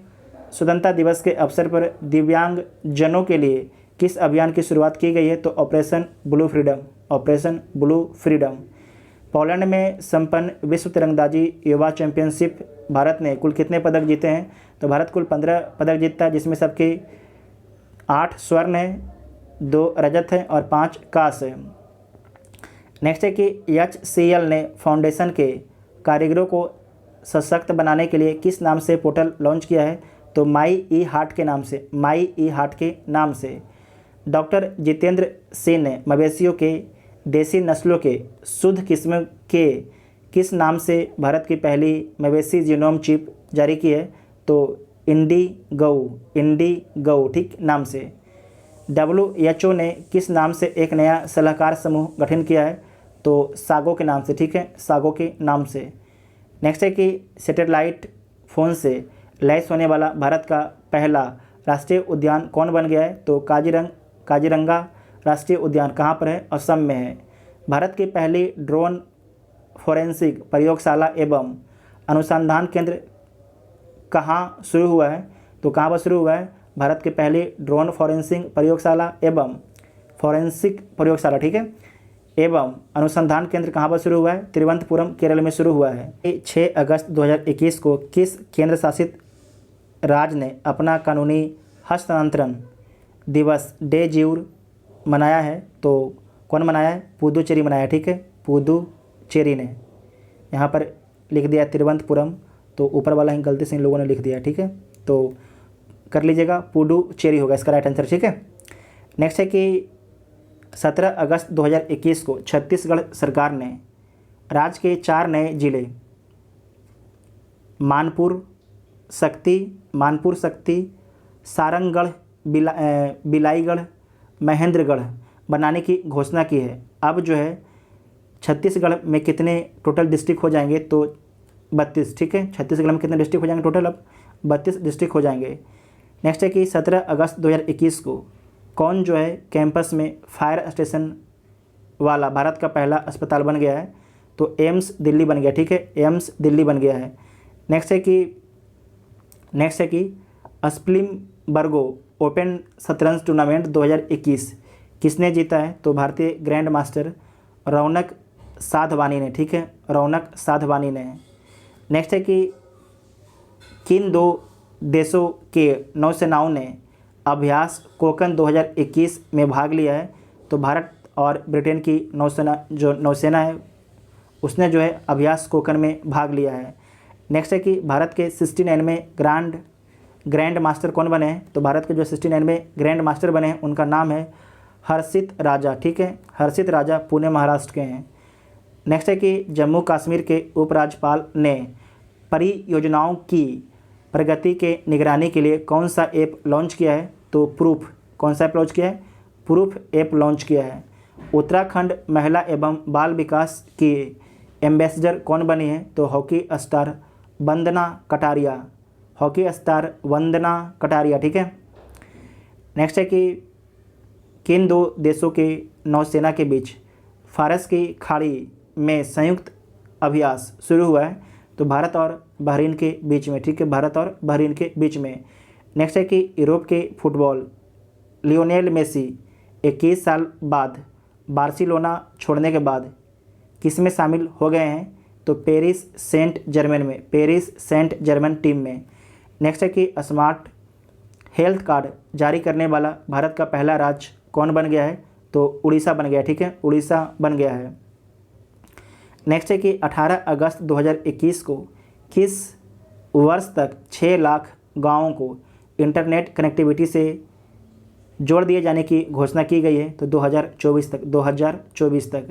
स्वतंत्रता दिवस के अवसर पर दिव्यांग जनों के लिए किस अभियान की शुरुआत की गई है? तो ऑपरेशन ब्लू फ्रीडम। पोलैंड में संपन्न विश्व तिरंदाजी युवा चैंपियनशिप भारत ने कुल कितने पदक जीते हैं? तो भारत कुल 15 पदक जीतता है, जिसमें सबके 8 स्वर्ण है, 2 रजत है और 5 कांस्य है। नेक्स्ट है कि HCL ने फाउंडेशन के कारीगरों को सशक्त बनाने के लिए किस नाम से पोर्टल लॉन्च किया है? तो माई ई हार्ट के नाम से। डॉक्टर जितेंद्र सिंह ने मवेशियों के देसी नस्लों के शुद्ध किस्म के किस नाम से भारत की पहली मवेशी जीनोम चिप जारी की है? तो इंडी गऊ ठीक नाम से। WHO ने किस नाम से एक नया सलाहकार समूह गठन किया है? तो सागो के नाम से। ठीक है, सागो के नाम से। नेक्स्ट है कि सैटेलाइट फ़ोन से लैस होने वाला भारत का पहला राष्ट्रीय उद्यान कौन बन गया है? तो काजीरंगा राष्ट्रीय उद्यान कहाँ पर है? असम में है। भारत की पहली ड्रोन फोरेंसिक प्रयोगशाला एवं अनुसंधान केंद्र कहाँ शुरू हुआ है? तो कहाँ पर शुरू हुआ है? भारत की पहली ड्रोन फोरेंसिक प्रयोगशाला ठीक है, एवं अनुसंधान केंद्र कहाँ पर शुरू हुआ है? तिरुवनंतपुरम केरल में शुरू हुआ है। 6 अगस्त 2021 को किस केंद्र शासित राज्य ने अपना कानूनी हस्तांतरण दिवस डे ज्यूर मनाया है? तो कौन मनाया है? पुदुचेरी मनाया। ठीक है, पुदुचेरी ने। यहाँ पर लिख दिया तिरुवनंतपुरम, तो ऊपर वाला ही गलती से इन लोगों ने लिख दिया। ठीक है, तो कर लीजिएगा, पुडुचेरी होगा इसका राइट आंसर। ठीक है। नेक्स्ट है कि 17 अगस्त 2021 को छत्तीसगढ़ सरकार ने राज्य के 4 नए जिले मानपुर शक्ति, सारंगगढ़, बिलाईगढ़, महेंद्रगढ़ बनाने की घोषणा की है। अब जो है छत्तीसगढ़ में कितने टोटल डिस्ट्रिक्ट हो जाएंगे? तो 32। ठीक है, छत्तीसगढ़ में कितने डिस्ट्रिक्ट हो जाएंगे टोटल? अब 32 डिस्ट्रिक्ट हो जाएंगे। नेक्स्ट है कि 17 अगस्त 2021 को कौन जो है कैंपस में फायर स्टेशन वाला भारत का पहला अस्पताल बन गया है? तो एम्स दिल्ली बन गया। ठीक है, एम्स दिल्ली बन गया है। नेक्स्ट है कि स्प्लिमबर्गो ओपन शतरंज टूर्नामेंट 2021 किसने जीता है? तो भारतीय ग्रैंड मास्टर रौनक साधवानी ने। ठीक है, रौनक साधवानी ने। नेक्स्ट है कि किन 2 देशों के नौसेनाओं ने अभ्यास कोकन 2021 में भाग लिया है? तो भारत और ब्रिटेन की नौसेना है उसने जो है अभ्यास कोकन में भाग लिया है। नेक्स्ट है कि भारत के 69वें ग्रैंड मास्टर कौन बने हैं? तो भारत के जो 69वें ग्रैंड मास्टर बने हैं उनका नाम है हर्षित राजा। ठीक है, हर्षित राजा पुणे महाराष्ट्र के हैं। नेक्स्ट है कि जम्मू कश्मीर के उपराज्यपाल ने परियोजनाओं की प्रगति के निगरानी के लिए कौन सा ऐप लॉन्च किया है? तो प्रूफ। कौन सा ऐप लॉन्च किया है? प्रूफ ऐप लॉन्च किया है। उत्तराखंड महिला एवं बाल विकास की एम्बेसडर कौन बनी है? तो hockey star Vandana Kataria, hockey star Vandana Kataria, ठीक है। नेक्स्ट है कि किन दो देशों के नौसेना के बीच फारस की खाड़ी में संयुक्त अभ्यास शुरू हुआ है? तो भारत और बहरीन के बीच में, ठीक है, भारत और बहरीन के बीच में। नेक्स्ट है कि यूरोप के फुटबॉल लियोनेल मेसी 21 साल बाद बार्सिलोना छोड़ने के बाद किस में शामिल हो गए हैं? तो पेरिस सेंट जर्मन में, पेरिस सेंट जर्मन टीम में। नेक्स्ट है कि स्मार्ट हेल्थ कार्ड जारी करने वाला भारत का पहला राज्य कौन बन गया है? तो उड़ीसा बन गया, ठीक है, उड़ीसा बन गया है। नेक्स्ट है कि 18 अगस्त 2021 को किस वर्ष तक 6 लाख गाँवों को इंटरनेट कनेक्टिविटी से जोड़ दिए जाने की घोषणा की गई है? तो 2024 तक, 2024 तक।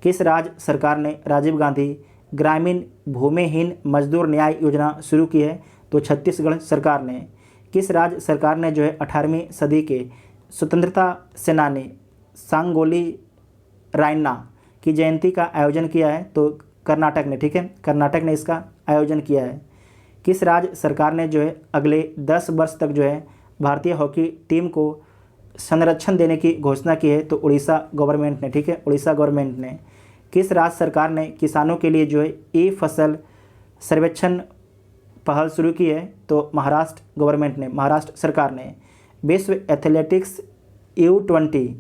किस राज्य सरकार ने राजीव गांधी ग्रामीण भूमिहीन मजदूर न्याय योजना शुरू की है? तो छत्तीसगढ़ सरकार ने। किस राज्य सरकार ने जो है 18वीं सदी के स्वतंत्रता सेनानी सांगोली रायन्ना की जयंती का आयोजन किया है? तो कर्नाटक ने, ठीक है, कर्नाटक ने इसका आयोजन किया है। किस राज्य सरकार ने जो है अगले 10 वर्ष तक जो है भारतीय हॉकी टीम को संरक्षण देने की घोषणा की है? तो उड़ीसा गवर्नमेंट ने, ठीक है, उड़ीसा गवर्नमेंट ने। किस राज्य सरकार ने किसानों के लिए जो है ई फसल सर्वेक्षण पहल शुरू की है? तो महाराष्ट्र गवर्नमेंट ने, महाराष्ट्र सरकार ने। विश्व एथलेटिक्स U20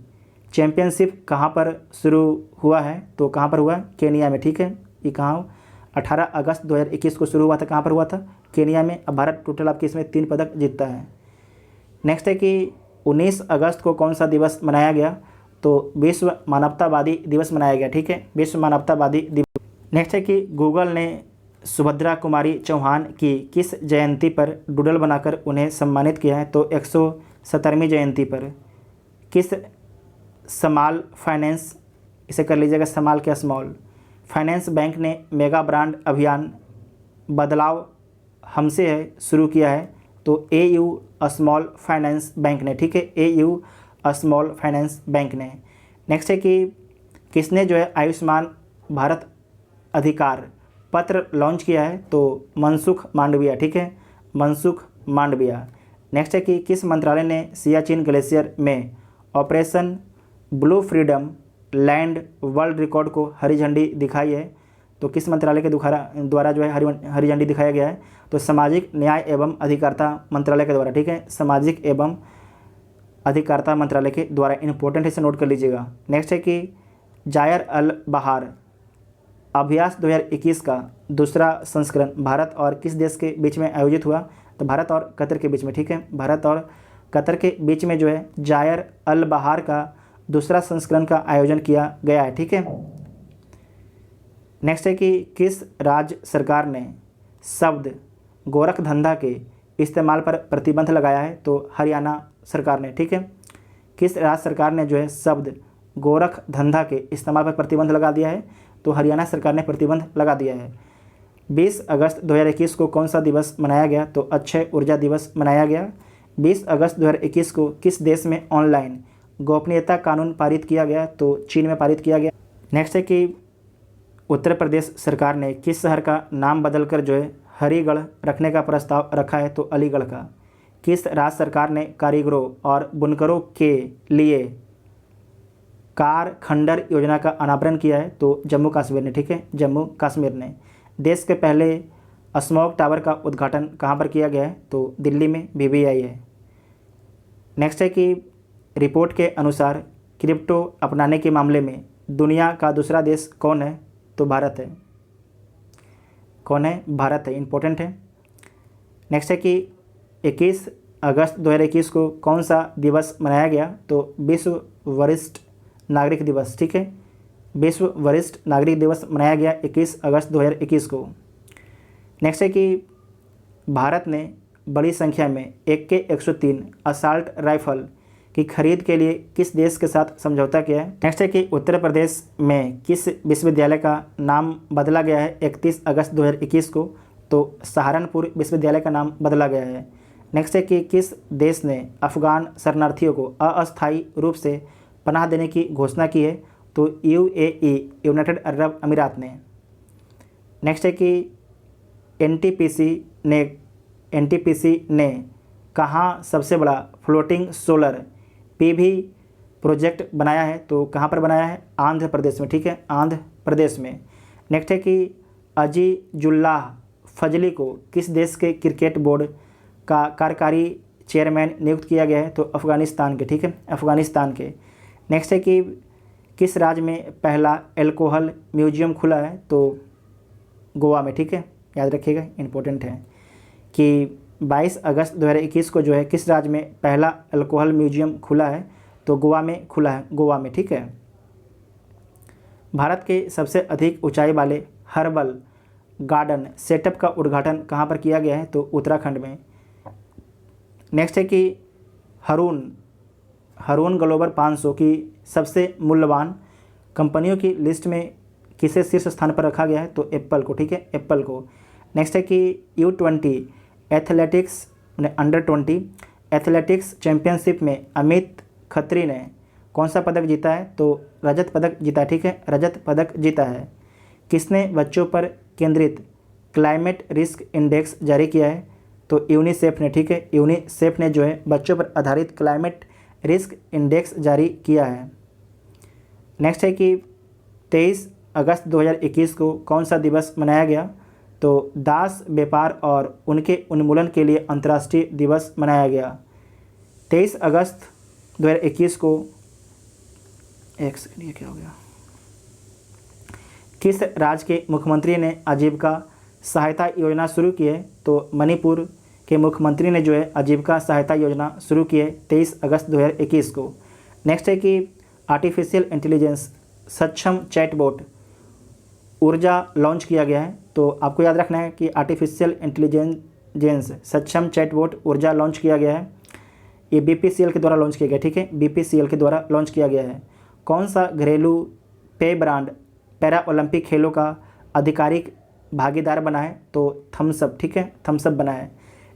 चैंपियनशिप कहाँ पर शुरू हुआ है? तो कहाँ पर हुआ? केनिया में, ठीक है। ये कहाँ? 18 अगस्त 2021 को शुरू हुआ था। कहाँ पर हुआ था? केनिया में। अब भारत टोटल आपके इसमें 3 पदक जीतता है। नेक्स्ट है कि 19 अगस्त को कौन सा दिवस मनाया गया? तो विश्व मानवतावादी दिवस मनाया गया, ठीक है, विश्व मानवतावादी दिवस। नेक्स्ट है कि गूगल ने सुभद्रा कुमारी चौहान की किस जयंती पर डूडल बनाकर उन्हें सम्मानित किया है? तो 117वीं जयंती पर। किस स्मॉल फाइनेंस, इसे कर लीजिएगा स्मॉल क्या स्मॉल, फाइनेंस बैंक ने मेगा ब्रांड अभियान बदलाव हमसे है शुरू किया है? तो AU स्मॉल फाइनेंस बैंक ने, ठीक है, AU स्मॉल फाइनेंस बैंक ने। नेक्स्ट है कि किसने जो है आयुष्मान भारत अधिकार पत्र लॉन्च किया है? तो मनसुख मांडविया, ठीक है, मनसुख मांडविया। नेक्स्ट है कि किस मंत्रालय ने सियाचिन ग्लेशियर में operation blue freedom land world record को हरी झंडी दिखाई है? तो किस मंत्रालय के द्वारा जो है हरी झंडी दिखाया गया है? तो सामाजिक न्याय एवं अधिकारिता मंत्रालय के द्वारा, ठीक है, सामाजिक एवं अधिकारिता मंत्रालय के द्वारा। इंपॉर्टेंट है, इसे नोट कर लीजिएगा। नेक्स्ट है कि जायर अल बहार अभ्यास 2021 का दूसरा संस्करण भारत और किस देश के बीच में आयोजित हुआ? तो भारत और कतर के बीच में, ठीक है, भारत और कतर के बीच में जो है जायर अल बहार का दूसरा संस्करण का आयोजन किया गया है, ठीक है। नेक्स्ट है कि किस राज्य सरकार ने शब्द गोरख धंधा के इस्तेमाल पर प्रतिबंध लगाया है? तो हरियाणा सरकार ने, ठीक है। किस राज्य सरकार ने जो है शब्द गोरख धंधा के इस्तेमाल पर प्रतिबंध लगा दिया है? तो हरियाणा सरकार ने प्रतिबंध लगा दिया है। 20 अगस्त 2021 को कौन सा दिवस मनाया गया? तो अक्षय ऊर्जा दिवस मनाया गया। 20 अगस्त 2021 को किस देश में ऑनलाइन गोपनीयता कानून पारित किया गया? तो चीन में पारित किया गया। नेक्स्ट है कि उत्तर प्रदेश सरकार ने किस शहर का नाम बदलकर जो है हरिगढ़ रखने का प्रस्ताव रखा है? तो अलीगढ़ का। किस राज्य सरकार ने कारीगरों और बुनकरों के लिए कार खंडर योजना का अनावरण किया है? तो जम्मू कश्मीर ने, ठीक है, जम्मू कश्मीर ने। देश के पहले स्मॉग टावर का उद्घाटन कहाँ पर किया गया है? तो दिल्ली में BBI है। नेक्स्ट है कि रिपोर्ट के अनुसार क्रिप्टो अपनाने के मामले में दुनिया का दूसरा देश कौन है? तो भारत है। कौन है? भारत है, इंपॉर्टेंट है। नेक्स्ट है कि 21 अगस्त 2021 को कौन सा दिवस मनाया गया? तो विश्व वरिष्ठ नागरिक दिवस, ठीक है, विश्व वरिष्ठ नागरिक दिवस मनाया गया 21 अगस्त 2021 को। नेक्स्ट है कि भारत ने बड़ी संख्या में AK-103 असॉल्ट राइफल की खरीद के लिए किस देश के साथ समझौता किया है? नेक्स्ट है कि उत्तर प्रदेश में किस विश्वविद्यालय का नाम बदला गया है 31 अगस्त 2021 को? तो सहारनपुर विश्वविद्यालय का नाम बदला गया है। नेक्स्ट है कि किस देश ने अफगान शरणार्थियों को अस्थायी रूप से पनाह देने की घोषणा की है? तो यूएई, यूनाइटेड अरब अमीरात ने। नेक्स्ट है कि एनटीपीसी ने कहाँ सबसे बड़ा फ्लोटिंग सोलर पीवी प्रोजेक्ट बनाया है? तो कहाँ पर बनाया है? आंध्र प्रदेश में, ठीक है, आंध्र प्रदेश में। नेक्स्ट है कि अजीजुल्लाह फजली को किस देश के क्रिकेट बोर्ड का कार्यकारी चेयरमैन नियुक्त किया गया है? तो अफ़गानिस्तान के, ठीक है, अफ़गानिस्तान के। नेक्स्ट है कि किस राज्य में पहला एल्कोहल म्यूजियम खुला है? तो गोवा में, ठीक है, याद रखिएगा, इंपॉर्टेंट है कि 22 अगस्त 2021 को जो है किस राज्य में पहला अल्कोहल म्यूजियम खुला है? तो गोवा में खुला है, गोवा में, ठीक है। भारत के सबसे अधिक ऊंचाई वाले हर्बल गार्डन सेटअप का उद्घाटन कहाँ पर किया गया है? तो उत्तराखंड में। नेक्स्ट है कि हरून ग्लोबल 500 की सबसे मूल्यवान कंपनियों की लिस्ट में किसे शीर्ष स्थान पर रखा गया है? तो एप्पल को, ठीक है, एप्पल को। नेक्स्ट है कि U20 athletics under 20 athletics championship में अमित खत्री ने कौन सा पदक जीता है? तो रजत पदक जीता है, ठीक है, रजत पदक जीता है। किसने बच्चों पर केंद्रित क्लाइमेट रिस्क इंडेक्स जारी किया है? तो यूनिसेफ ने, ठीक है, यूनिसेफ ने जो है बच्चों पर आधारित क्लाइमेट रिस्क इंडेक्स जारी किया है। नेक्स्ट है कि 23 अगस्त 2021 को कौन सा दिवस मनाया गया? तो दास व्यापार और उनके उन्मूलन के लिए अंतर्राष्ट्रीय दिवस मनाया गया। 23 अगस्त 2021 को, एक सेकंड, ये क्या हो गया, किस राज्य के मुख्यमंत्री ने आजीविका सहायता योजना शुरू की है? तो मणिपुर के मुख्यमंत्री ने जो है आजीविका सहायता योजना शुरू की है 23 अगस्त 2021 को। नेक्स्ट है कि आर्टिफिशियल इंटेलिजेंस सक्षम चैटबॉट ऊर्जा लॉन्च किया गया है। तो आपको याद रखना है कि आर्टिफिशियल इंटेलिजेंस सक्षम चैटबॉट ऊर्जा लॉन्च किया गया है, ये बीपीसीएल के द्वारा लॉन्च किया गया, ठीक है, बीपीसीएल के द्वारा लॉन्च किया गया है। कौन सा घरेलू पेय ब्रांड पैरा ओलंपिक खेलों का आधिकारिक भागीदार बना है? तो थम्सअप, ठीक है, थम्सअप बना है।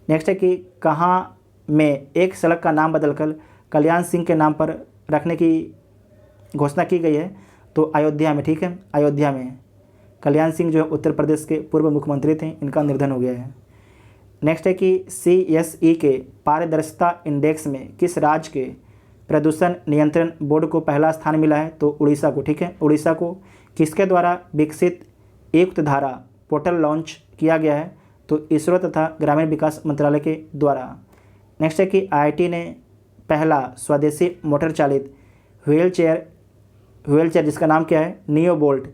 नेक्स्ट है कि कहाँ में एक सड़क का नाम बदलकर कल्याण सिंह के नाम पर रखने की घोषणा की गई है? तो अयोध्या में, ठीक है, अयोध्या में। कल्याण सिंह जो है उत्तर प्रदेश के पूर्व मुख्यमंत्री थे, इनका निधन हो गया है। नेक्स्ट है कि CSE के पारदर्शिता इंडेक्स में किस राज्य के प्रदूषण नियंत्रण बोर्ड को पहला स्थान मिला है? तो उड़ीसा को, ठीक है, उड़ीसा को। किसके द्वारा विकसित एकयुक्त धारा पोर्टल लॉन्च किया गया है? तो इसरो तथा ग्रामीण विकास मंत्रालय के द्वारा। नेक्स्ट है कि IIT ने पहला स्वदेशी मोटर चालित व्हीलचेयर जिसका नाम क्या है? नियो बोल्ट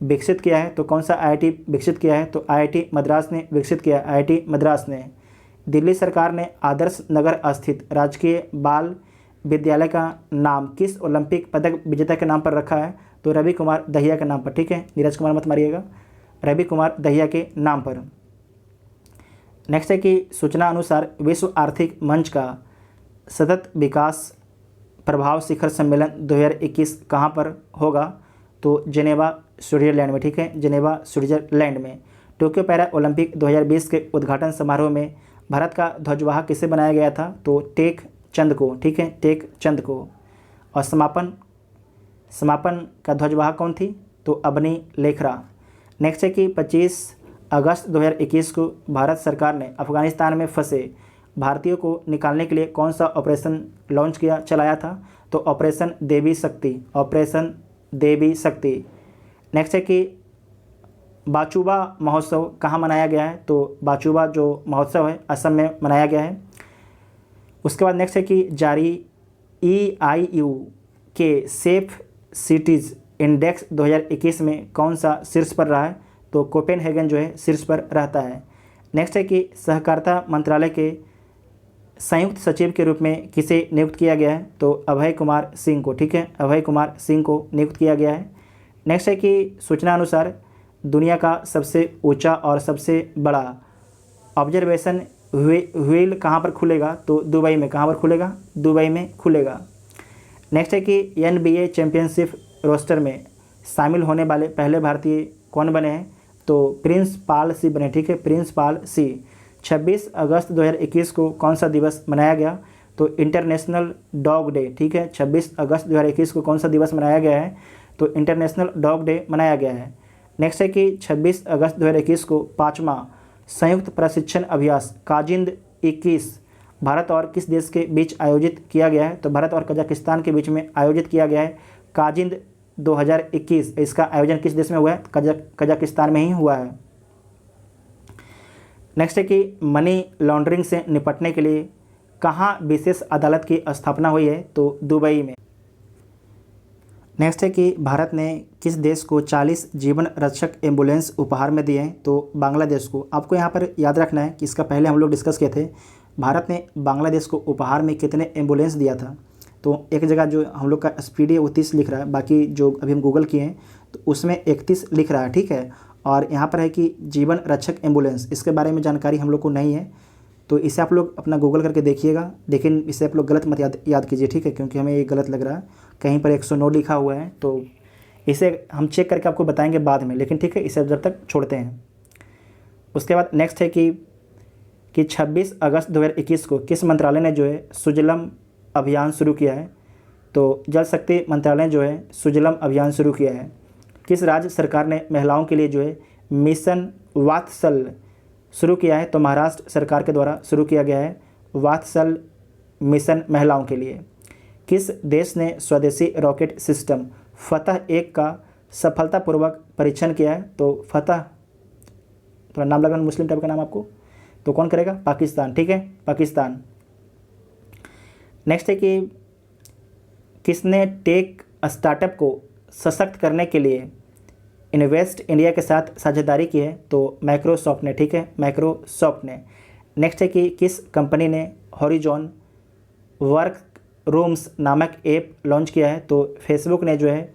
विकसित किया है। तो कौन सा IIT विकसित किया है? तो IIT मद्रास ने विकसित किया है, IIT मद्रास ने। दिल्ली सरकार ने आदर्श नगर स्थित राजकीय बाल विद्यालय का नाम किस ओलंपिक पदक विजेता के नाम पर रखा है? तो रवि कुमार दहिया के नाम पर, ठीक है, नीरज कुमार मत मारिएगा, रवि कुमार दहिया के नाम पर। नेक्स्ट है कि सूचना अनुसार विश्व आर्थिक मंच का सतत विकास प्रभाव शिखर सम्मेलन 2021 कहाँ पर होगा? तो जेनेवा स्विट्जरलैंड में, ठीक है, जेनेवा स्विट्जरलैंड में। टोक्यो पैरा ओलंपिक 2020 के उद्घाटन समारोह में भारत का ध्वजवाहक किसे बनाया गया था? तो टेक चंद को, ठीक है, टेक चंद को। और समापन का ध्वजवाहक कौन थी? तो अबनी लेखरा। नेक्स्ट है कि 25 अगस्त 2021 को भारत सरकार ने अफगानिस्तान में फंसे भारतीयों को निकालने के लिए कौन सा ऑपरेशन चलाया था? तो ऑपरेशन देवी शक्ति, ऑपरेशन देवी शक्ति। नेक्स्ट है कि बाचुबा महोत्सव कहाँ मनाया गया है? तो बाचुबा जो महोत्सव है असम में मनाया गया है। उसके बाद नेक्स्ट है कि जारी EIU के सेफ सिटीज़ इंडेक्स 2021 में कौन सा शीर्ष पर रहा है? तो कोपेनहेगन जो है शीर्ष पर रहता है। नेक्स्ट है कि सहकारिता मंत्रालय के संयुक्त सचिव के रूप में किसे नियुक्त किया गया है? तो अभय कुमार सिंह को, ठीक है, अभय कुमार सिंह को नियुक्त किया गया है। नेक्स्ट है कि सूचना अनुसार दुनिया का सबसे ऊंचा और सबसे बड़ा ऑब्जर्वेशन व्हील कहाँ पर खुलेगा? तो दुबई में। कहाँ पर खुलेगा? दुबई में खुलेगा। नेक्स्ट है कि NBA चैंपियनशिप रोस्टर में शामिल होने वाले पहले भारतीय कौन बने हैं? तो प्रिंस पाल सी बने, ठीक है, प्रिंस पाल सी। 26 अगस्त 2021 को कौन सा दिवस मनाया गया? तो इंटरनेशनल डॉग डे, ठीक है। 26 अगस्त 2021 को कौन सा दिवस मनाया गया है, तो इंटरनेशनल डॉग डे मनाया गया है। नेक्स्ट है कि 26 अगस्त 2021 को 5वां संयुक्त प्रशिक्षण अभ्यास काजिंद 21 भारत और किस देश के बीच आयोजित किया गया है, तो भारत और कजाकिस्तान के बीच में आयोजित किया गया है काजिंद 2021। इसका आयोजन किस देश में हुआ है, कजाकिस्तान में ही हुआ है। नेक्स्ट है कि मनी लॉन्ड्रिंग से निपटने के लिए कहाँ विशेष अदालत की स्थापना हुई है, तो दुबई में। नेक्स्ट है कि भारत ने किस देश को 40 जीवन रक्षक एम्बुलेंस उपहार में दिए हैं, तो बांग्लादेश को। आपको यहाँ पर याद रखना है कि इसका पहले हम लोग डिस्कस किए थे, भारत ने बांग्लादेश को उपहार में कितने एम्बुलेंस दिया था। तो एक जगह जो हम लोग का स्पीड है वो 30 लिख रहा है, बाकी जो अभी हम गूगल किए हैं तो उसमें 31 लिख रहा है, ठीक है। और यहाँ पर है कि जीवन रक्षक एम्बुलेंस, इसके बारे में जानकारी हम लोग को नहीं है, तो इसे आप लोग अपना गूगल करके देखिएगा, लेकिन इसे आप लोग गलत मत याद कीजिए, ठीक है, क्योंकि हमें ये गलत लग रहा है। कहीं पर 109 लिखा हुआ है, तो इसे हम चेक करके आपको बताएंगे बाद में, लेकिन ठीक है, इसे जब तक छोड़ते हैं। उसके बाद नेक्स्ट है कि 26 अगस्त 2021 को किस मंत्रालय ने जो है सुजलम अभियान शुरू किया है, तो जल शक्ति मंत्रालय ने जो है सुजलम अभियान शुरू किया है। किस राज्य सरकार ने महिलाओं के लिए जो है मिशन वात्सल शुरू किया है, तो महाराष्ट्र सरकार के द्वारा शुरू किया गया है वात्सल मिशन महिलाओं के लिए। किस देश ने स्वदेशी रॉकेट सिस्टम फतह 1 का सफलतापूर्वक परीक्षण किया है, तो फतह, थोड़ा नाम लगा मुस्लिम टाइप का नाम आपको, तो कौन करेगा, पाकिस्तान, ठीक है, पाकिस्तान। नेक्स्ट है कि किसने टेक स्टार्टअप को सशक्त करने के लिए इन्वेस्ट इंडिया के साथ साझेदारी की है, तो माइक्रोसॉफ्ट ने, ठीक है, माइक्रोसॉफ्ट ने। नेक्स्ट है कि किस कंपनी ने हॉरिजॉन वर्क रूम्स नामक ऐप लॉन्च किया है, तो फेसबुक ने जो है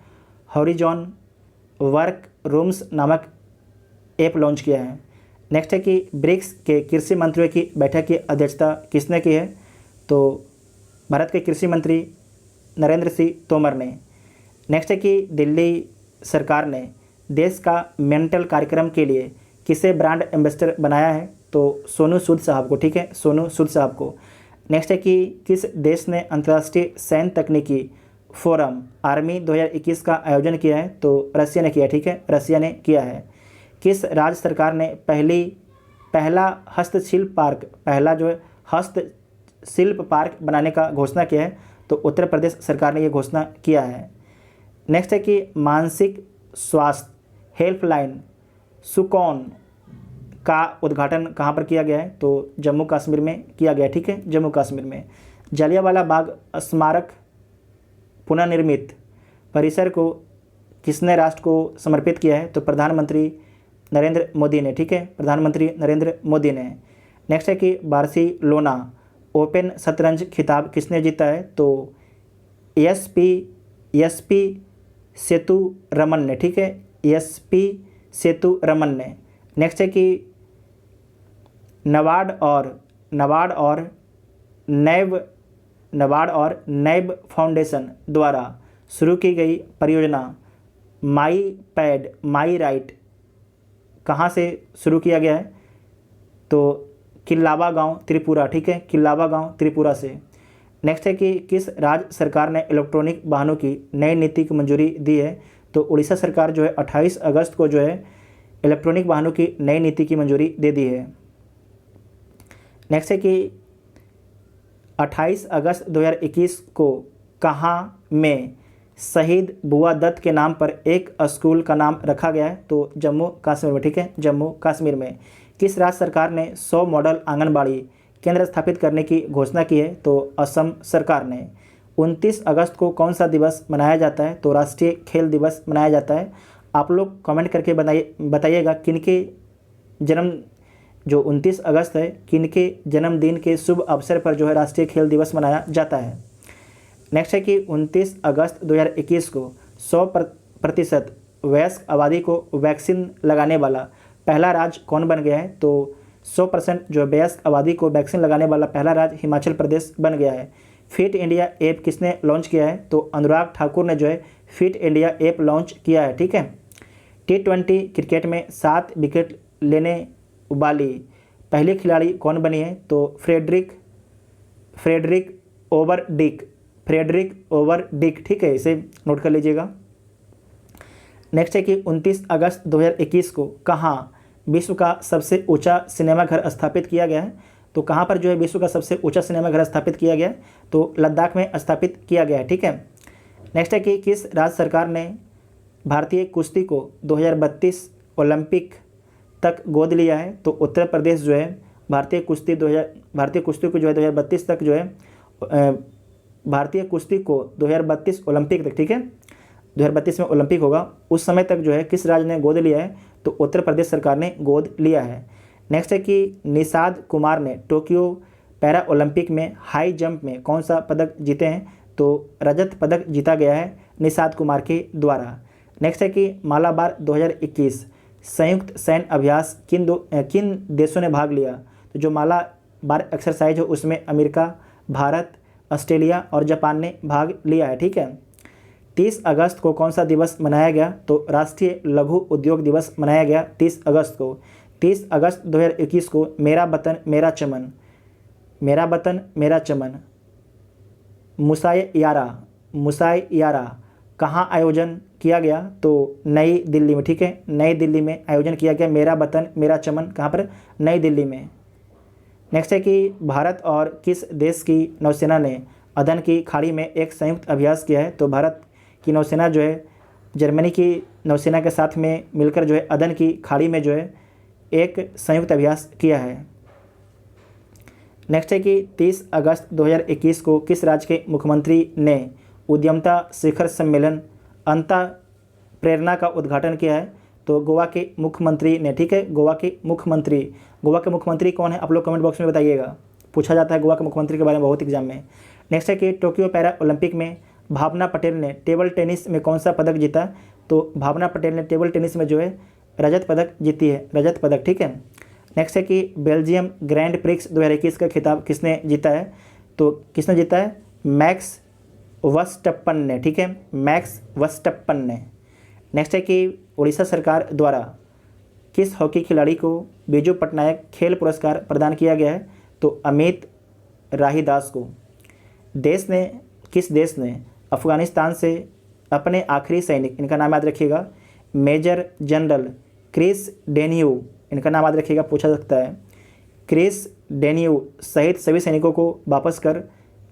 हॉरिजॉन वर्क रूम्स नामक ऐप लॉन्च किया है। नेक्स्ट है कि ब्रिक्स के कृषि मंत्रियों की बैठक की अध्यक्षता किसने की है, तो भारत के कृषि मंत्री नरेंद्र सिंह तोमर ने। नेक्स्ट है कि दिल्ली सरकार ने देश का मेंटल कार्यक्रम के लिए किसे ब्रांड एम्बेसडर बनाया है, तो सोनू सूद साहब को, ठीक है, सोनू सूद साहब को। नेक्स्ट है कि किस देश ने अंतर्राष्ट्रीय सैन्य तकनीकी फोरम आर्मी 2021 का आयोजन किया है, तो रसिया ने किया, ठीक है, रसिया ने किया है। किस राज्य सरकार ने पहला हस्तशिल्प पार्क, पहला जो है हस्तशिल्प पार्क बनाने का घोषणा किया है, तो उत्तर प्रदेश सरकार ने ये घोषणा किया है। नेक्स्ट है कि मानसिक स्वास्थ्य हेल्पलाइन सुकौन का उद्घाटन कहाँ पर किया गया है, तो जम्मू कश्मीर में किया गया, ठीक है, जम्मू कश्मीर में। जलियांवाला बाग स्मारक पुनर्निर्मित परिसर को किसने राष्ट्र को समर्पित किया है, तो प्रधानमंत्री नरेंद्र मोदी ने, ठीक है, प्रधानमंत्री नरेंद्र मोदी ने। नेक्स्ट है कि बार्सिलोना ओपन शतरंज खिताब किसने जीता है, तो एसपी सेतु रमन ने, ठीक है, एसपी सेतु रमन ने। नेक्स्ट है कि नबार्ड और नैब फाउंडेशन द्वारा शुरू की गई परियोजना माई पैड माई राइट कहाँ से शुरू किया गया है, तो किल्लावा गांव त्रिपुरा, ठीक है, किल्लावा गांव त्रिपुरा से। नेक्स्ट है कि किस राज्य सरकार ने इलेक्ट्रॉनिक वाहनों की नई नीति की मंजूरी दी है, तो उड़ीसा सरकार जो है 28 अगस्त को जो है इलेक्ट्रॉनिक वाहनों की नई नीति की मंजूरी दे दी है। नेक्स्ट है कि 28 अगस्त 2021 को कहाँ में शहीद बुआ दत्त के नाम पर एक स्कूल का नाम रखा गया है, तो जम्मू कश्मीर में, ठीक है, जम्मू कश्मीर में। किस राज्य सरकार ने 100 मॉडल आंगनबाड़ी केंद्र स्थापित करने की घोषणा की है, तो असम सरकार ने। 29 अगस्त को कौन सा दिवस मनाया जाता है, तो राष्ट्रीय खेल दिवस मनाया जाता है। आप लोग कमेंट करके बताइएगा किनके जन्म, जो 29 अगस्त है, किनके जन्मदिन के शुभ अवसर पर जो है राष्ट्रीय खेल दिवस मनाया जाता है। नेक्स्ट है कि 29 अगस्त 2021 को 100% वयस्क आबादी को वैक्सीन लगाने वाला पहला राज्य कौन बन गया है, तो 100% जो वयस्क आबादी को वैक्सीन लगाने वाला पहला राज्य हिमाचल प्रदेश बन गया है। फिट इंडिया ऐप किसने लॉन्च किया है, तो अनुराग ठाकुर ने जो है फिट इंडिया ऐप लॉन्च किया है, ठीक है। T20 क्रिकेट में 7 विकेट लेने वाली पहली खिलाड़ी कौन बनी है, तो फ्रेडरिक ओवरडिक, फ्रेडरिक ओवरडिक, ठीक है, इसे नोट कर लीजिएगा। नेक्स्ट है कि 29 अगस्त 2021 को कहाँ विश्व का सबसे ऊंचा सिनेमाघर स्थापित किया गया है? तो कहाँ पर जो है विश्व का सबसे ऊंचा सिनेमाघर स्थापित किया गया है? तो लद्दाख में स्थापित किया गया है, ठीक है। नेक्स्ट है कि किस राज्य सरकार ने भारतीय कुश्ती को 2032 ओलंपिक तक गोद लिया है? तो उत्तर प्रदेश जो है भारतीय कुश्ती को जो है 2032 तक जो है भारतीय कुश्ती को 2032 ओलंपिक तक, ठीक है, 2032 में ओलंपिक होगा, उस समय तक जो है किस राज्य ने गोद लिया है? तो उत्तर प्रदेश सरकार ने गोद लिया है। नेक्स्ट है कि निषाद कुमार ने टोक्यो पैरा ओलंपिक में हाई जंप में कौन सा पदक जीते हैं? तो रजत पदक जीता गया है निषाद कुमार के द्वारा। नेक्स्ट है कि मालाबार 2021 संयुक्त सैन्य अभ्यास किन देशों ने भाग लिया? तो जो मालाबार एक्सरसाइज हो उसमें अमेरिका, भारत, ऑस्ट्रेलिया और जापान ने भाग लिया है, ठीक है। 30 अगस्त को कौन सा दिवस मनाया गया? तो राष्ट्रीय लघु उद्योग दिवस मनाया गया 30 अगस्त को। 30 अगस्त 2021 को मेरा वतन मेरा चमन, मेरा वतन मेरा चमन मुसाययारा कहाँ आयोजन किया गया? तो नई दिल्ली में, ठीक है, नई दिल्ली में आयोजन किया गया मेरा वतन मेरा चमन, कहाँ पर? नई दिल्ली में। नेक्स्ट है कि भारत और किस देश की नौसेना ने अदन की खाड़ी में एक संयुक्त अभ्यास किया है? तो भारत की नौसेना जो है जर्मनी की नौसेना के साथ में मिलकर जो है अदन की खाड़ी में जो है एक संयुक्त अभ्यास किया है। नेक्स्ट है कि 30 अगस्त 2021 को किस राज्य के मुख्यमंत्री ने उद्यमता शिखर सम्मेलन अंता प्रेरणा का उद्घाटन किया है? तो गोवा के मुख्यमंत्री ने, ठीक है, गोवा के मुख्यमंत्री कौन है? आप लोग कमेंट बॉक्स में बताइएगा, पूछा जाता है गोवा के मुख्यमंत्री के बारे में बहुत एग्जाम में। नेक्स्ट है कि टोक्यो पैरा ओलंपिक में भावना पटेल ने टेबल टेनिस में कौन सा पदक जीता? तो भावना पटेल ने टेबल टेनिस में जो है रजत पदक जीती है, रजत पदक, ठीक है। नेक्स्ट है कि बेल्जियम ग्रैंड प्रिक्स 2021 का खिताब किसने जीता है? तो किसने जीता है? मैक्स वर्स्टप्पन ने, ठीक है, मैक्स वर्स्टप्पन ने। नेक्स्ट है कि उड़ीसा सरकार द्वारा किस हॉकी खिलाड़ी को बिजू पटनायक खेल पुरस्कार प्रदान किया गया है? तो अमित राहीदास को। किस देश ने अफगानिस्तान से अपने आखिरी सैनिक, इनका नाम याद रखिएगा, मेजर जनरल क्रिस डेनियू, इनका नाम याद रखिएगा, पूछा सकता है, क्रिस डेनियू सहित सभी सैनिकों को वापस कर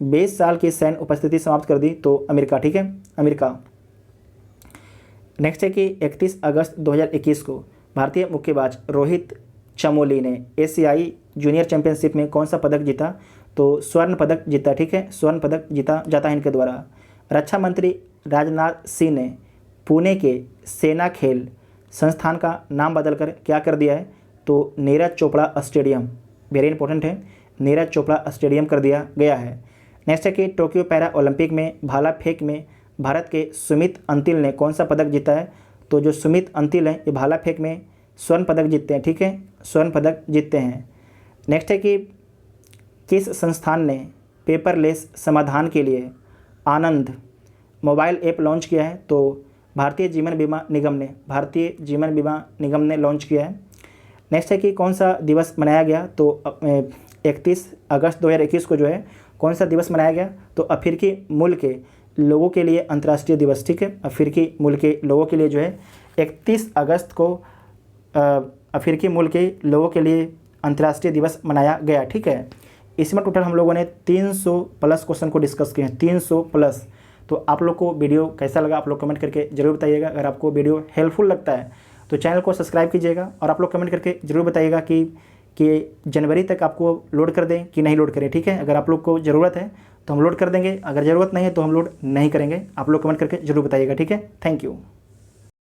20 साल की सैन्य उपस्थिति समाप्त कर दी? तो अमेरिका, ठीक है, अमेरिका। नेक्स्ट है कि 31 अगस्त 2021 को भारतीय मुक्केबाज रोहित चमोली ने एशियाई जूनियर चैंपियनशिप में कौन सा पदक जीता? तो स्वर्ण पदक जीता, ठीक है, स्वर्ण पदक जीता जाता है इनके द्वारा। रक्षा मंत्री राजनाथ सिंह ने पुणे के सेना खेल संस्थान का नाम बदलकर क्या कर दिया है? तो Neeraj Chopra stadium, very important है, नीरज चोपड़ा स्टेडियम कर दिया गया है। नेक्स्ट है कि टोक्यो पैरा ओलंपिक में भाला फेंक में भारत के सुमित अंतिल ने कौन सा पदक जीता है? तो जो सुमित अंतिल हैं ये भाला फेंक में स्वर्ण पदक जीतते हैं, ठीक है, स्वर्ण पदक जीतते हैं। नेक्स्ट है कि किस संस्थान ने पेपरलेस समाधान के लिए आनंद मोबाइल ऐप लॉन्च किया है? तो भारतीय जीवन बीमा निगम ने लॉन्च किया है। नेक्स्ट है कि कौन सा दिवस मनाया गया? तो 31 अगस्त 2021 को जो है कौन सा दिवस मनाया गया? तो अफ्रीकी मूल के लोगों के लिए अंतर्राष्ट्रीय दिवस, ठीक है, अफ्रीकी मूल के लोगों के लिए जो है 31 अगस्त को अफ्रीकी मूल के लोगों के लिए अंतर्राष्ट्रीय दिवस मनाया गया, ठीक है। इसमें टोटल हम लोगों ने 300 प्लस क्वेश्चन को डिस्कस किए हैं, 300 प्लस। तो आप लोग को वीडियो कैसा लगा आप लोग कमेंट करके जरूर बताइएगा। अगर आपको वीडियो हेल्पफुल लगता है तो चैनल को सब्सक्राइब कीजिएगा और आप लोग कमेंट करके जरूर बताइएगा कि जनवरी तक आपको लोड कर दें कि नहीं लोड करें, ठीक है। अगर आप लोग को ज़रूरत है तो हम लोड कर देंगे, अगर ज़रूरत नहीं है तो हम लोड नहीं करेंगे। आप लोग कमेंट करके जरूर बताइएगा, ठीक है। Thank you.